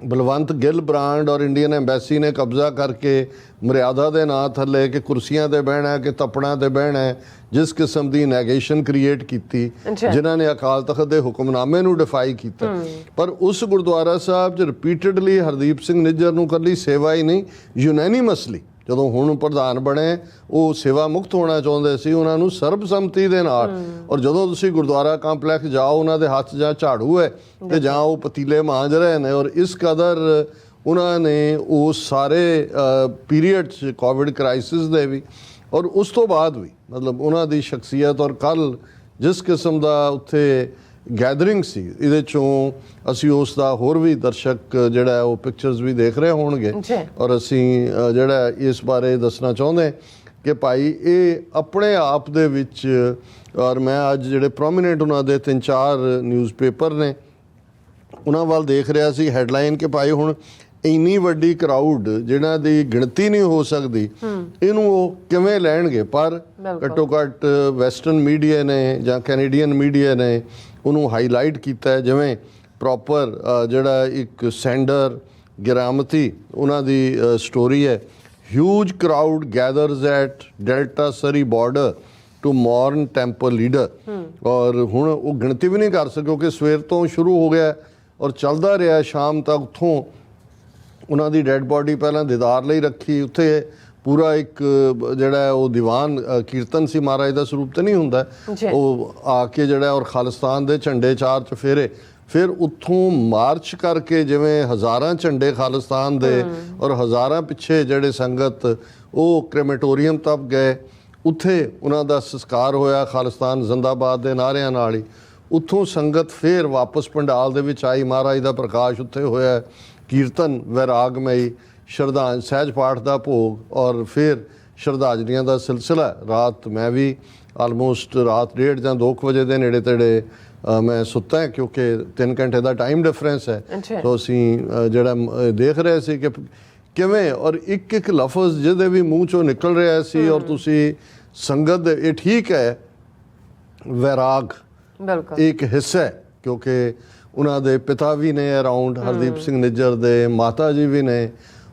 ਬਲਵੰਤ ਗਿੱਲ ਬ੍ਰਾਂਡ ਔਰ ਇੰਡੀਅਨ ਐਮਬੈਸੀ ਨੇ ਕਬਜ਼ਾ ਕਰਕੇ ਮਰਿਆਦਾ ਦੇ ਨਾਂ ਥੱਲੇ ਕਿ ਕੁਰਸੀਆਂ ਤੇ ਬਹਿਣਾ, ਕਿ ਤੱਪੜਾਂ ਤੇ ਬਹਿਣਾ, ਜਿਸ ਕਿਸਮ ਦੀ ਨੈਗੇਸ਼ਨ ਕ੍ਰੀਏਟ ਕੀਤੀ, ਜਿਨ੍ਹਾਂ ਨੇ ਅਕਾਲ ਤਖਤ ਦੇ ਹੁਕਮਨਾਮੇ ਨੂੰ ਡਿਫਾਈ ਕੀਤਾ। ਪਰ ਉਸ ਗੁਰਦੁਆਰਾ ਸਾਹਿਬ 'ਚ ਰਿਪੀਟਡਲੀ ਹਰਦੀਪ ਸਿੰਘ ਨਿੱਜਰ ਨੂੰ ਇਕੱਲੀ ਸੇਵਾ ਹੀ ਨਹੀਂ, ਯੂਨੈਨੀਮਸਲੀ ਜਦੋਂ ਹੁਣ ਪ੍ਰਧਾਨ ਬਣੇ, ਉਹ ਸੇਵਾ ਮੁਕਤ ਹੋਣਾ ਚਾਹੁੰਦੇ ਸੀ, ਉਹਨਾਂ ਨੂੰ ਸਰਬਸੰਮਤੀ ਦੇ ਨਾਲ। ਔਰ ਜਦੋਂ ਤੁਸੀਂ ਗੁਰਦੁਆਰਾ ਕੰਪਲੈਕਸ ਜਾਓ, ਉਹਨਾਂ ਦੇ ਹੱਥ ਜਾਂ ਝਾੜੂ ਹੈ ਤੇ ਜਾਂ ਉਹ ਪਤੀਲੇ ਮਾਂਜ ਰਹੇ ਨੇ। ਔਰ ਇਸ ਕਦਰ ਉਹਨਾਂ ਨੇ ਉਸ ਸਾਰੇ ਪੀਰੀਅਡ 'ਚ ਕੋਵਿਡ ਕ੍ਰਾਈਸਿਸ ਦੇ ਵੀ ਔਰ ਉਸ ਤੋਂ ਬਾਅਦ ਵੀ, ਮਤਲਬ ਉਹਨਾਂ ਦੀ ਸ਼ਖਸੀਅਤ, ਔਰ ਕੱਲ੍ਹ ਜਿਸ ਕਿਸਮ ਦਾ ਉੱਥੇ ਗੈਦਰਿੰਗ ਸੀ, ਇਹਦੇ ਚੋਂ ਅਸੀਂ ਉਸ ਦਾ ਹੋਰ ਵੀ ਦਰਸ਼ਕ ਜਿਹੜਾ ਉਹ ਪਿਕਚਰਸ ਵੀ ਦੇਖ ਰਹੇ ਹੋਣਗੇ, ਔਰ ਅਸੀਂ ਜਿਹੜਾ ਇਸ ਬਾਰੇ ਦੱਸਣਾ ਚਾਹੁੰਦੇ ਕਿ ਭਾਈ ਇਹ ਆਪਣੇ ਆਪ ਦੇ ਵਿੱਚ, ਔਰ ਮੈਂ ਅੱਜ ਜਿਹੜੇ ਪ੍ਰੋਮੀਨੈਂਟ ਉਹਨਾਂ ਦੇ 3-4 ਨਿਊਜ਼ਪੇਪਰ ਨੇ ਉਹਨਾਂ ਵੱਲ ਦੇਖ ਰਿਹਾ ਸੀ, ਹੈਡਲਾਈਨ ਕਿ ਭਾਈ ਹੁਣ ਇੰਨੀ ਵੱਡੀ ਕਰਾਊਡ ਜਿਹਨਾਂ ਦੀ ਗਿਣਤੀ ਨਹੀਂ ਹੋ ਸਕਦੀ, ਇਹਨੂੰ ਉਹ ਕਿਵੇਂ ਲੈਣਗੇ। ਪਰ ਘੱਟੋ ਘੱਟ ਵੈਸਟਰਨ ਮੀਡੀਆ ਨੇ ਜਾਂ ਕੈਨੇਡੀਅਨ ਮੀਡੀਆ ਨੇ ਉਹਨੂੰ ਹਾਈਲਾਈਟ ਕੀਤਾ, ਜਿਵੇਂ ਪ੍ਰੋਪਰ ਜਿਹੜਾ ਇੱਕ ਸੈਂਡਰ ਗਿਰਾਮਤੀ ਉਹਨਾਂ ਦੀ ਸਟੋਰੀ ਹੈ, huge crowd gathers at Delta Surrey border to mourn temple leader. ਔਰ ਹੁਣ ਉਹ ਗਿਣਤੀ ਵੀ ਨਹੀਂ ਕਰ ਸਕੇ ਕਿਉਂਕਿ ਸਵੇਰ ਤੋਂ ਸ਼ੁਰੂ ਹੋ ਗਿਆ ਔਰ ਚੱਲਦਾ ਰਿਹਾ ਸ਼ਾਮ ਤੱਕ। ਉੱਥੋਂ ਉਹਨਾਂ ਦੀ ਡੈਡ ਬਾਡੀ ਪਹਿਲਾਂ ਦੀਦਾਰ ਲਈ ਰੱਖੀ, ਉੱਥੇ ਪੂਰਾ ਇੱਕ ਜਿਹੜਾ ਉਹ ਦੀਵਾਨ ਕੀਰਤਨ ਸੀ, ਮਹਾਰਾਜ ਦਾ ਸਰੂਪ ਤੇ ਨਹੀਂ ਹੁੰਦਾ, ਉਹ ਆ ਕੇ ਜਿਹੜਾ ਔਰ ਖਾਲਿਸਤਾਨ ਦੇ ਝੰਡੇ 4 ਚੁਫੇਰੇ, ਫਿਰ ਉੱਥੋਂ ਮਾਰਚ ਕਰਕੇ ਜਿਵੇਂ ਹਜ਼ਾਰਾਂ ਝੰਡੇ ਖਾਲਿਸਤਾਨ ਦੇ ਔਰ ਹਜ਼ਾਰਾਂ ਪਿੱਛੇ ਜਿਹੜੇ ਸੰਗਤ ਉਹ ਕ੍ਰੇਮੇਟੋਰੀਅਮ ਤੱਕ ਗਏ, ਉੱਥੇ ਉਹਨਾਂ ਦਾ ਸੰਸਕਾਰ ਹੋਇਆ ਖਾਲਿਸਤਾਨ ਜ਼ਿੰਦਾਬਾਦ ਦੇ ਨਾਅਰਿਆਂ ਨਾਲ ਹੀ। ਉੱਥੋਂ ਸੰਗਤ ਫਿਰ ਵਾਪਸ ਪੰਡਾਲ ਦੇ ਵਿੱਚ ਆਈ, ਮਹਾਰਾਜ ਦਾ ਪ੍ਰਕਾਸ਼ ਉੱਥੇ ਹੋਇਆ, ਕੀਰਤਨ ਵੈਰਾਗਮਈ, ਸਹਿਜ ਪਾਠ ਦਾ ਭੋਗ, ਔਰ ਫਿਰ ਸ਼ਰਧਾਂਜਲੀਆਂ ਦਾ ਸਿਲਸਿਲਾ। ਰਾਤ ਮੈਂ ਵੀ ਆਲਮੋਸਟ ਰਾਤ 1:30 ਜਾਂ 2 ਵਜੇ ਦੇ ਨੇੜੇ ਤੇੜੇ ਮੈਂ ਸੁੱਤਾ ਹੈ, ਕਿਉਂਕਿ 3 ਘੰਟੇ ਦਾ ਟਾਈਮ ਡਿਫਰੈਂਸ ਹੈ। ਸੋ ਅਸੀਂ ਜਿਹੜਾ ਦੇਖ ਰਹੇ ਸੀ ਕਿ ਕਿਵੇਂ ਔਰ ਇੱਕ ਇੱਕ ਲਫ਼ਜ਼ ਜਿਹਦੇ ਵੀ ਮੂੰਹ ਚੋਂ ਨਿਕਲ ਰਿਹਾ ਸੀ, ਔਰ ਤੁਸੀਂ ਸੰਗਤ ਇਹ ਠੀਕ ਹੈ ਵੈਰਾਗ ਬਿਲਕੁਲ ਇੱਕ ਹਿੱਸਾ ਹੈ, ਕਿਉਂਕਿ ਉਹਨਾਂ ਦੇ ਪਿਤਾ ਵੀ ਨੇ ਅਰਾਊਂਡ, ਹਰਦੀਪ ਸਿੰਘ ਨਿੱਜਰ ਦੇ ਮਾਤਾ ਜੀ ਵੀ ਨੇ,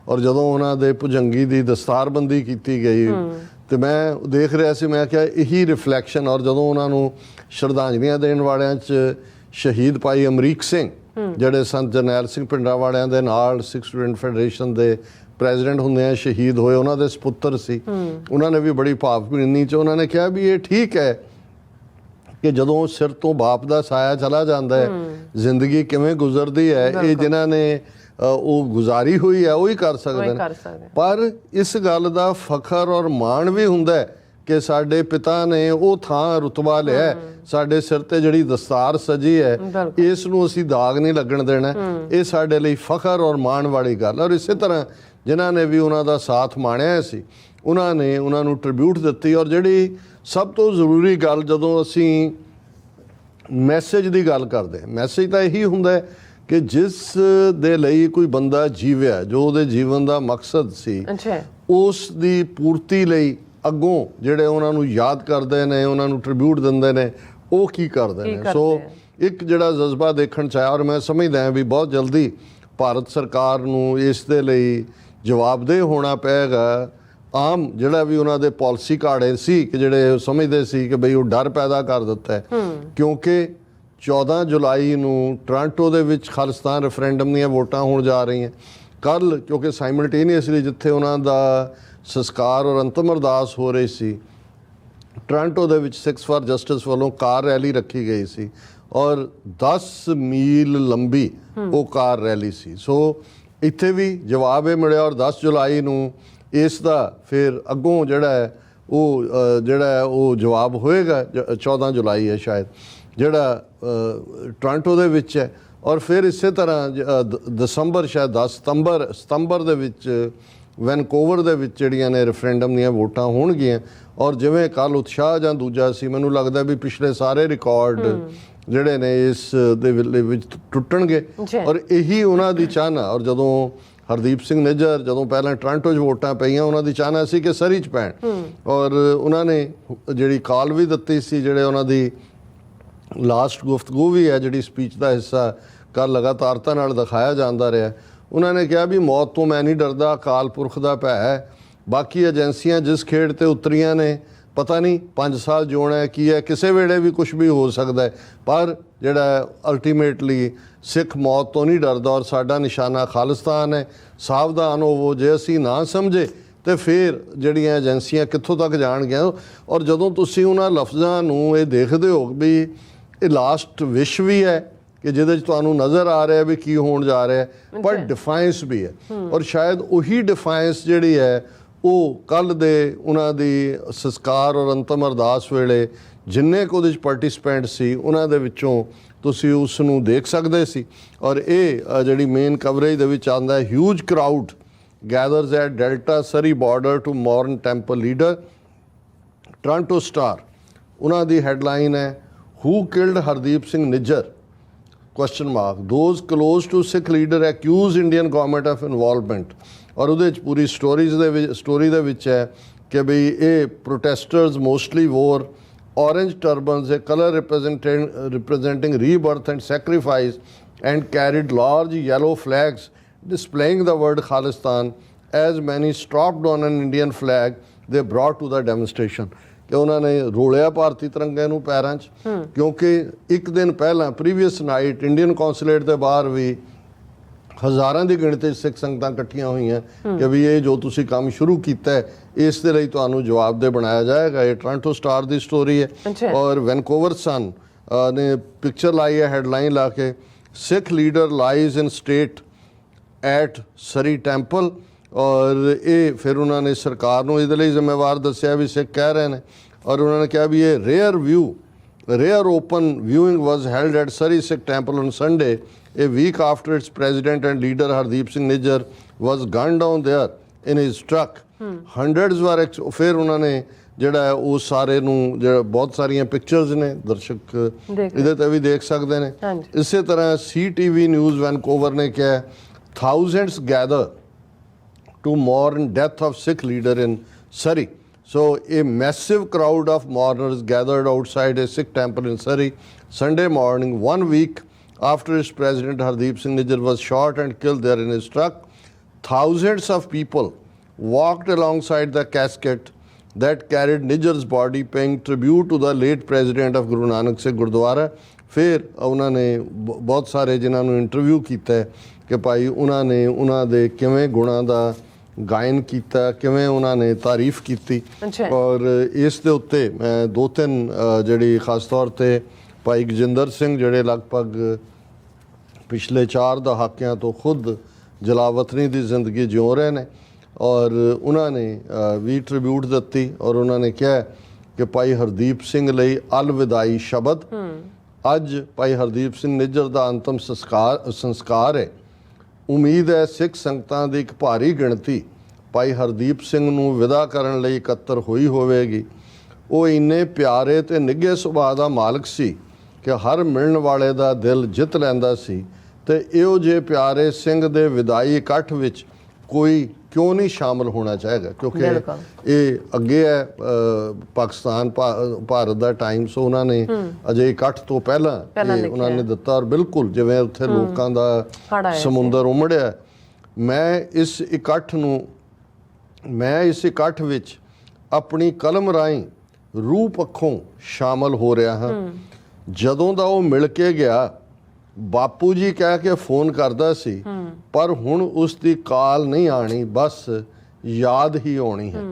ਔਰ ਜਦੋਂ ਉਹਨਾਂ ਦੇ ਭੁਜੰਗੀ ਦੀ ਦਸਤਾਰਬੰਦੀ ਕੀਤੀ ਗਈ ਤੇ ਮੈਂ ਦੇਖ ਰਿਹਾ ਸੀ, ਮੈਂ ਕਿਹਾ ਇਹੀ ਰਿਫਲੈਕਸ਼ਨ। ਔਰ ਜਦੋਂ ਉਹਨਾਂ ਨੂੰ ਸ਼ਰਧਾਂਜਲੀਆਂ ਦੇਣ ਵਾਲਿਆਂ 'ਚ ਸ਼ਹੀਦ ਭਾਈ ਅਮਰੀਕ ਸਿੰਘ ਜਿਹੜੇ ਸੰਤ ਜਰਨੈਲ ਸਿੰਘ ਭਿੰਡਰਾਂਵਾਲਿਆਂ ਦੇ ਨਾਲ ਸਿੱਖ ਸਟੂਡੈਂਟ ਫੈਡਰੇਸ਼ਨ ਦੇ ਪ੍ਰੈਜ਼ੀਡੈਂਟ ਹੁੰਦੇ ਆ ਸ਼ਹੀਦ ਹੋਏ, ਉਹਨਾਂ ਦੇ ਸਪੁੱਤਰ ਸੀ, ਉਹਨਾਂ ਨੇ ਵੀ ਬੜੀ ਭਾਵਭਿੰਨੀ 'ਚ ਉਹਨਾਂ ਨੇ ਕਿਹਾ ਵੀ ਇਹ ਠੀਕ ਹੈ ਕਿ ਜਦੋਂ ਸਿਰ ਤੋਂ ਬਾਪ ਦਾ ਸਾਇਆ ਚਲਾ ਜਾਂਦਾ ਹੈ, ਜ਼ਿੰਦਗੀ ਕਿਵੇਂ ਗੁਜ਼ਰਦੀ ਹੈ, ਇਹ ਜਿਨ੍ਹਾਂ ਨੇ ਉਹ ਗੁਜ਼ਾਰੀ ਹੋਈ ਹੈ ਉਹੀ ਕਰ ਸਕਦੇ ਨੇ। ਪਰ ਇਸ ਗੱਲ ਦਾ ਫਖਰ ਔਰ ਮਾਣ ਵੀ ਹੁੰਦਾ ਹੈ ਕਿ ਸਾਡੇ ਪਿਤਾ ਨੇ ਉਹ ਥਾਂ ਰੁਤਬਾ ਲਿਆ, ਸਾਡੇ ਸਿਰ ਤੇ ਜਿਹੜੀ ਦਸਤਾਰ ਸਜੀ ਹੈ ਇਸ ਨੂੰ ਅਸੀਂ ਦਾਗ ਨਹੀਂ ਲੱਗਣ ਦੇਣਾ, ਇਹ ਸਾਡੇ ਲਈ ਫਖਰ ਔਰ ਮਾਣ ਵਾਲੀ ਗੱਲ। ਔਰ ਇਸੇ ਤਰ੍ਹਾਂ ਜਿਨ੍ਹਾਂ ਨੇ ਵੀ ਉਹਨਾਂ ਦਾ ਸਾਥ ਮਾਣਿਆ ਸੀ ਉਹਨਾਂ ਨੇ ਉਹਨਾਂ ਨੂੰ ਟ੍ਰਿਬਿਊਟ ਦਿੱਤੀ। ਔਰ ਜਿਹੜੀ ਸਭ ਤੋਂ ਜ਼ਰੂਰੀ ਗੱਲ, ਜਦੋਂ ਅਸੀਂ ਮੈਸੇਜ ਦੀ ਗੱਲ ਕਰਦੇ, ਮੈਸੇਜ ਤਾਂ ਇਹੀ ਹੁੰਦਾ ਹੈ ਕਿ ਜਿਸ ਦੇ ਲਈ ਕੋਈ ਬੰਦਾ ਜੀਵਿਆ, ਜੋ ਉਹਦੇ ਜੀਵਨ ਦਾ ਮਕਸਦ ਸੀ, ਉਸ ਦੀ ਪੂਰਤੀ ਲਈ ਅੱਗੋਂ ਜਿਹੜੇ ਉਹਨਾਂ ਨੂੰ ਯਾਦ ਕਰਦੇ ਨੇ, ਉਹਨਾਂ ਨੂੰ ਟ੍ਰਿਬਿਊਟ ਦਿੰਦੇ ਨੇ, ਉਹ ਕੀ ਕਰਦੇ ਨੇ। ਸੋ ਇੱਕ ਜਿਹੜਾ ਜਜ਼ਬਾ ਦੇਖਣ 'ਚ ਆਇਆ, ਔਰ ਮੈਂ ਸਮਝਦਾ ਹਾਂ ਵੀ ਬਹੁਤ ਜਲਦੀ ਭਾਰਤ ਸਰਕਾਰ ਨੂੰ ਇਸ ਦੇ ਲਈ ਜਵਾਬਦੇਹ ਹੋਣਾ ਪਏਗਾ। ਆਮ ਜਿਹੜਾ ਵੀ ਉਹਨਾਂ ਦੇ ਪਾਲਿਸੀ ਘਾੜੇ ਸੀ ਕਿ ਜਿਹੜੇ ਸਮਝਦੇ ਸੀ ਕਿ ਬਈ ਉਹ ਡਰ ਪੈਦਾ ਕਰ ਦਿੱਤਾ ਹੈ, ਕਿਉਂਕਿ 14 ਜੁਲਾਈ ਨੂੰ ਟੋਰਾਂਟੋ ਦੇ ਵਿੱਚ ਖਾਲਿਸਤਾਨ ਰੈਫਰੈਂਡਮ ਦੀਆਂ ਵੋਟਾਂ ਹੋਣ ਜਾ ਰਹੀਆਂ ਕੱਲ੍ਹ, ਕਿਉਂਕਿ ਸਾਈਮਲਟੇਨੀਅਸਲੀ ਜਿੱਥੇ ਉਹਨਾਂ ਦਾ ਸੰਸਕਾਰ ਔਰ ਅੰਤਮ ਅਰਦਾਸ ਹੋ ਰਹੀ ਸੀ, ਟੋਰਾਂਟੋ ਦੇ ਵਿੱਚ ਸਿੱਖਸ ਫਾਰ ਜਸਟਿਸ ਵੱਲੋਂ ਕਾਰ ਰੈਲੀ ਰੱਖੀ ਗਈ ਸੀ, ਔਰ 10 ਮੀਲ ਲੰਬੀ ਉਹ ਕਾਰ ਰੈਲੀ ਸੀ। ਸੋ ਇੱਥੇ ਵੀ ਜਵਾਬ ਇਹ ਮਿਲਿਆ, ਔਰ 10 ਜੁਲਾਈ ਨੂੰ ਇਸ ਦਾ ਫਿਰ ਅੱਗੋਂ ਜਿਹੜਾ ਉਹ ਜਵਾਬ ਹੋਏਗਾ। 14 ਜੁਲਾਈ ਹੈ ਸ਼ਾਇਦ ਜਿਹੜਾ ਟੋਰਾਂਟੋ ਦੇ ਵਿੱਚ ਹੈ, ਔਰ ਫਿਰ ਇਸੇ ਤਰ੍ਹਾਂ ਦਸੰਬਰ ਸ਼ਾਇਦ 10 ਸਤੰਬਰ ਦੇ ਵਿੱਚ ਵੈਨਕੂਵਰ ਦੇ ਵਿੱਚ ਜਿਹੜੀਆਂ ਨੇ ਰੈਫਰੈਂਡਮ ਦੀਆਂ ਵੋਟਾਂ ਹੋਣਗੀਆਂ। ਔਰ ਜਿਵੇਂ ਕੱਲ੍ਹ ਉਤਸ਼ਾਹ ਜਾਂ ਦੂਜਾ ਸੀ, ਮੈਨੂੰ ਲੱਗਦਾ ਵੀ ਪਿਛਲੇ ਸਾਰੇ ਰਿਕਾਰਡ ਜਿਹੜੇ ਨੇ ਇਸ ਦੇ ਵਿੱਚ ਟੁੱਟਣਗੇ, ਔਰ ਇਹੀ ਉਹਨਾਂ ਦੀ ਚਾਹਨਾ। ਔਰ ਜਦੋਂ ਹਰਦੀਪ ਸਿੰਘ ਨਿੱਜਰ ਜਦੋਂ ਪਹਿਲਾਂ ਟੋਰਾਂਟੋ 'ਚ ਵੋਟਾਂ ਪਈਆਂ, ਉਹਨਾਂ ਦੀ ਚਾਹਨਾ ਸੀ ਕਿ ਸਰੀ 'ਚ ਪੈਣ, ਔਰ ਉਹਨਾਂ ਨੇ ਜਿਹੜੀ ਕਾਲ ਵੀ ਦਿੱਤੀ ਸੀ, ਜਿਹੜੇ ਉਹਨਾਂ ਦੀ ਲਾਸਟ ਗੁਫ਼ਤਗੂ ਵੀ ਹੈ ਜਿਹੜੀ ਸਪੀਚ ਦਾ ਹਿੱਸਾ ਕੱਲ੍ਹ ਲਗਾਤਾਰਤਾ ਨਾਲ ਦਿਖਾਇਆ ਜਾਂਦਾ ਰਿਹਾ, ਉਹਨਾਂ ਨੇ ਕਿਹਾ ਵੀ ਮੌਤ ਤੋਂ ਮੈਂ ਨਹੀਂ ਡਰਦਾ, ਅਕਾਲ ਪੁਰਖ ਦਾ ਭੈ ਹੈ, ਬਾਕੀ ਏਜੰਸੀਆਂ ਜਿਸ ਖੇਡ ਤੇ ਉਤਰੀਆਂ ਨੇ ਪਤਾ ਨਹੀਂ 5 ਸਾਲ ਜਿਉਣਾ ਹੈ ਕੀ ਹੈ, ਕਿਸੇ ਵੇਲੇ ਵੀ ਕੁਝ ਵੀ ਹੋ ਸਕਦਾ ਹੈ, ਪਰ ਜਿਹੜਾ ਅਲਟੀਮੇਟਲੀ ਸਿੱਖ ਮੌਤ ਤੋਂ ਨਹੀਂ ਡਰਦਾ, ਔਰ ਸਾਡਾ ਨਿਸ਼ਾਨਾ ਖਾਲਿਸਤਾਨ ਹੈ। ਸਾਵਧਾਨ ਹੋਵੋ, ਜੇ ਅਸੀਂ ਨਾ ਸਮਝੇ ਤੇ ਫਿਰ ਜਿਹੜੀਆਂ ਏਜੰਸੀਆਂ ਕਿੱਥੋਂ ਤੱਕ ਜਾਣਗੀਆਂ। ਔਰ ਜਦੋਂ ਤੁਸੀਂ ਉਹਨਾਂ ਲਫ਼ਜ਼ਾਂ ਨੂੰ ਇਹ ਦੇਖਦੇ ਹੋ ਵੀ ਇਹ ਲਾਸਟ ਵਿਸ਼ ਵੀ ਹੈ ਕਿ ਜਿਹਦੇ 'ਚ ਤੁਹਾਨੂੰ ਨਜ਼ਰ ਆ ਰਿਹਾ ਵੀ ਕੀ ਹੋਣ ਜਾ ਰਿਹਾ, ਪਰ ਡਿਫਾਇੰਸ ਵੀ ਹੈ, ਔਰ ਸ਼ਾਇਦ ਉਹੀ ਡਿਫਾਇੰਸ ਜਿਹੜੀ ਹੈ ਉਹ ਕੱਲ੍ਹ ਦੇ ਉਹਨਾਂ ਦੀ ਸੰਸਕਾਰ ਔਰ ਅੰਤਮ ਅਰਦਾਸ ਵੇਲੇ ਜਿੰਨੇ ਕੁ ਉਹਦੇ 'ਚ ਪਾਰਟਿਸਪੈਂਟ ਸੀ ਉਹਨਾਂ ਦੇ ਵਿੱਚੋਂ ਤੁਸੀਂ ਉਸ ਨੂੰ ਦੇਖ ਸਕਦੇ ਸੀ। ਔਰ ਇਹ ਜਿਹੜੀ ਮੇਨ ਕਵਰੇਜ ਦੇ ਵਿੱਚ ਆਉਂਦਾ ਹੈ, huge crowd gathers at Delta Surrey border to mourn temple leader. Toronto Star ਉਹਨਾਂ ਦੀ ਹੈਡਲਾਈਨ ਹੈ, who killed Hardeep Singh Nijjar ? Those close to Sikh leader accuse Indian government of involvement। ਔਰ ਉਹਦੇ 'ਚ ਪੂਰੀ ਸਟੋਰੀ ਦੇ ਵਿੱਚ ਹੈ ਕਿ ਬਈ ਇਹ protesters mostly war orange turbans, a color representing rebirth and sacrifice, and carried large yellow flags displaying the word Khalistan, as many stopped on an Indian flag they brought to the demonstration। ਕਿ ਉਹਨਾਂ ਨੇ ਰੋਲਿਆ ਭਾਰਤੀ ਤਿਰੰਗੇ ਨੂੰ ਪੈਰਾਂ 'ਚ, ਕਿਉਂਕਿ ਇੱਕ ਦਿਨ ਪਹਿਲਾਂ ਪ੍ਰੀਵੀਅਸ ਨਾਈਟ ਇੰਡੀਅਨ ਕੌਂਸੂਲੇਟ ਦੇ ਬਾਹਰ ਵੀ ਹਜ਼ਾਰਾਂ ਦੀ ਗਿਣਤੀ 'ਚ ਸਿੱਖ ਸੰਗਤਾਂ ਇਕੱਠੀਆਂ ਹੋਈਆਂ ਕਿ ਵੀ ਇਹ ਜੋ ਤੁਸੀਂ ਕੰਮ ਸ਼ੁਰੂ ਕੀਤਾ ਹੈ ਇਸ ਦੇ ਲਈ ਤੁਹਾਨੂੰ ਜਵਾਬਦੇਹ ਬਣਾਇਆ ਜਾਏਗਾ। ਇਹ ਟੋਰਾਂਟੋ ਸਟਾਰ ਦੀ ਸਟੋਰੀ ਹੈ। ਔਰ ਵੈਨਕੂਵਰ ਸਨ ਨੇ ਪਿਕਚਰ ਲਾਈ ਹੈ ਹੈਡਲਾਈਨ ਲਾ ਕੇ, Sikh leader lies in state at Surrey temple. ਔਰ ਇਹ ਫਿਰ ਉਹਨਾਂ ਨੇ ਸਰਕਾਰ ਨੂੰ ਇਹਦੇ ਲਈ ਜ਼ਿੰਮੇਵਾਰ ਦੱਸਿਆ ਵੀ ਸਿੱਖ ਕਹਿ ਰਹੇ ਨੇ, ਔਰ ਉਹਨਾਂ ਨੇ ਕਿਹਾ ਵੀ ਇਹ rare open viewing was held at Surrey Sikh Temple on Sunday, a week after its president and leader Hardeep Singh Nijjar was gunned down there in his truck। Hundreds were ਫਿਰ ਉਹਨਾਂ ਨੇ ਜਿਹੜਾ ਹੈ ਉਹ ਸਾਰੇ ਨੂੰ ਜਿਹੜਾ ਬਹੁਤ ਸਾਰੀਆਂ ਪਿਕਚਰਸ ਨੇ ਦਰਸ਼ਕ ਇਹਦੇ ਤੇ ਵੀ ਦੇਖ ਸਕਦੇ ਨੇ। ਇਸੇ ਤਰ੍ਹਾਂ CTV ਨਿਊਜ਼ ਵੈਨਕੂਵਰ ਨੇ ਕਿਹਾ thousands gather to mourn death of Sikh leader in Surrey. So a massive crowd of mourners gathered outside a Sikh temple in Surrey Sunday morning, 1 week after its president Hardeep Singh Nijjar was shot and killed there in his truck. Thousands of people walked alongside the casket that carried Nijjar's body, paying tribute to the late president of Guru Nanak Sikh Gurdwara. ਫਿਰ ਉਹਨਾਂ ਨੇ ਬਹੁਤ ਸਾਰੇ ਜਿਨ੍ਹਾਂ ਨੂੰ ਇੰਟਰਵਿਊ ਕੀਤਾ ਕਿ ਭਾਈ ਉਹਨਾਂ ਨੇ ਉਹਨਾਂ ਦੇ ਕਿਵੇਂ ਗੁਣਾਂ ਦਾ ਗਾਇਨ ਕੀਤਾ, ਕਿਵੇਂ ਉਹਨਾਂ ਨੇ ਤਾਰੀਫ ਕੀਤੀ। ਔਰ ਇਸ ਦੇ ਉੱਤੇ ਮੈਂ 2-3 ਜਿਹੜੀ ਖਾਸ ਤੌਰ 'ਤੇ ਭਾਈ ਗਜਿੰਦਰ ਸਿੰਘ ਜਿਹੜੇ ਲਗਭਗ ਪਿਛਲੇ 4 ਦਹਾਕਿਆਂ ਤੋਂ ਖੁਦ ਜਲਾਵਤਨੀ ਦੀ ਜ਼ਿੰਦਗੀ ਜਿਉ ਰਹੇ ਨੇ ਔਰ ਉਹਨਾਂ ਨੇ ਵੀ ਟ੍ਰਿਬਿਊਟ ਦਿੱਤੀ ਔਰ ਉਹਨਾਂ ਨੇ ਕਿਹਾ ਕਿ ਭਾਈ ਹਰਦੀਪ ਸਿੰਘ ਲਈ ਅਲਵਿਦਾਈ ਸ਼ਬਦ। ਅੱਜ ਭਾਈ ਹਰਦੀਪ ਸਿੰਘ ਨਿੱਜਰ ਦਾ ਅੰਤਮ ਸੰਸਕਾਰ ਹੈ। ਉਮੀਦ ਹੈ ਸਿੱਖ ਸੰਗਤਾਂ ਦੀ ਇੱਕ ਭਾਰੀ ਗਿਣਤੀ ਭਾਈ ਹਰਦੀਪ ਸਿੰਘ ਨੂੰ ਵਿਦਾ ਕਰਨ ਲਈ ਇਕੱਤਰ ਹੋਈ ਹੋਵੇਗੀ। ਉਹ ਇੰਨੇ ਪਿਆਰੇ ਤੇ ਨਿੱਘੇ ਸੁਭਾਅ ਦਾ ਮਾਲਕ ਸੀ ਕਿ ਹਰ ਮਿਲਣ ਵਾਲੇ ਦਾ ਦਿਲ ਜਿੱਤ ਲੈਂਦਾ ਸੀ ਤੇ ਇਹੋ ਜਿਹੇ ਪਿਆਰੇ ਸਿੰਘ ਦੇ ਵਿਦਾਈ ਇਕੱਠ ਵਿੱਚ ਕੋਈ ਕਿਉਂ ਨਹੀਂ ਸ਼ਾਮਲ ਹੋਣਾ ਚਾਹੇਗਾ ਕਿਉਂਕਿ ਇਹ ਅੱਗੇ ਹੈ ਪਾਕਿਸਤਾਨ ਭਾਰਤ ਦਾ ਟਾਈਮ। ਸੋ ਉਹਨਾਂ ਨੇ ਅਜੇ ਇਕੱਠ ਤੋਂ ਪਹਿਲਾਂ ਉਹਨਾਂ ਨੇ ਦਿੱਤਾ ਔਰ ਬਿਲਕੁਲ ਜਿਵੇਂ ਉੱਥੇ ਲੋਕਾਂ ਦਾ ਸਮੁੰਦਰ ਉਮੜਿਆ। ਮੈਂ ਇਸ ਇਕੱਠ ਵਿੱਚ ਆਪਣੀ ਕਲਮ ਰਾਹੀਂ ਰੂਹ ਪੱਖੋਂ ਸ਼ਾਮਲ ਹੋ ਰਿਹਾ ਹਾਂ। ਜਦੋਂ ਦਾ ਉਹ ਮਿਲ ਕੇ ਗਿਆ ਬਾਪੂ ਜੀ ਕਹਿ ਕੇ ਫੋਨ ਕਰਦਾ ਸੀ ਪਰ ਹੁਣ ਉਸ ਦੀ ਕਾਲ ਨਹੀਂ ਆਣੀ, ਬਸ ਯਾਦ ਹੀ ਆਉਣੀ ਹੈ।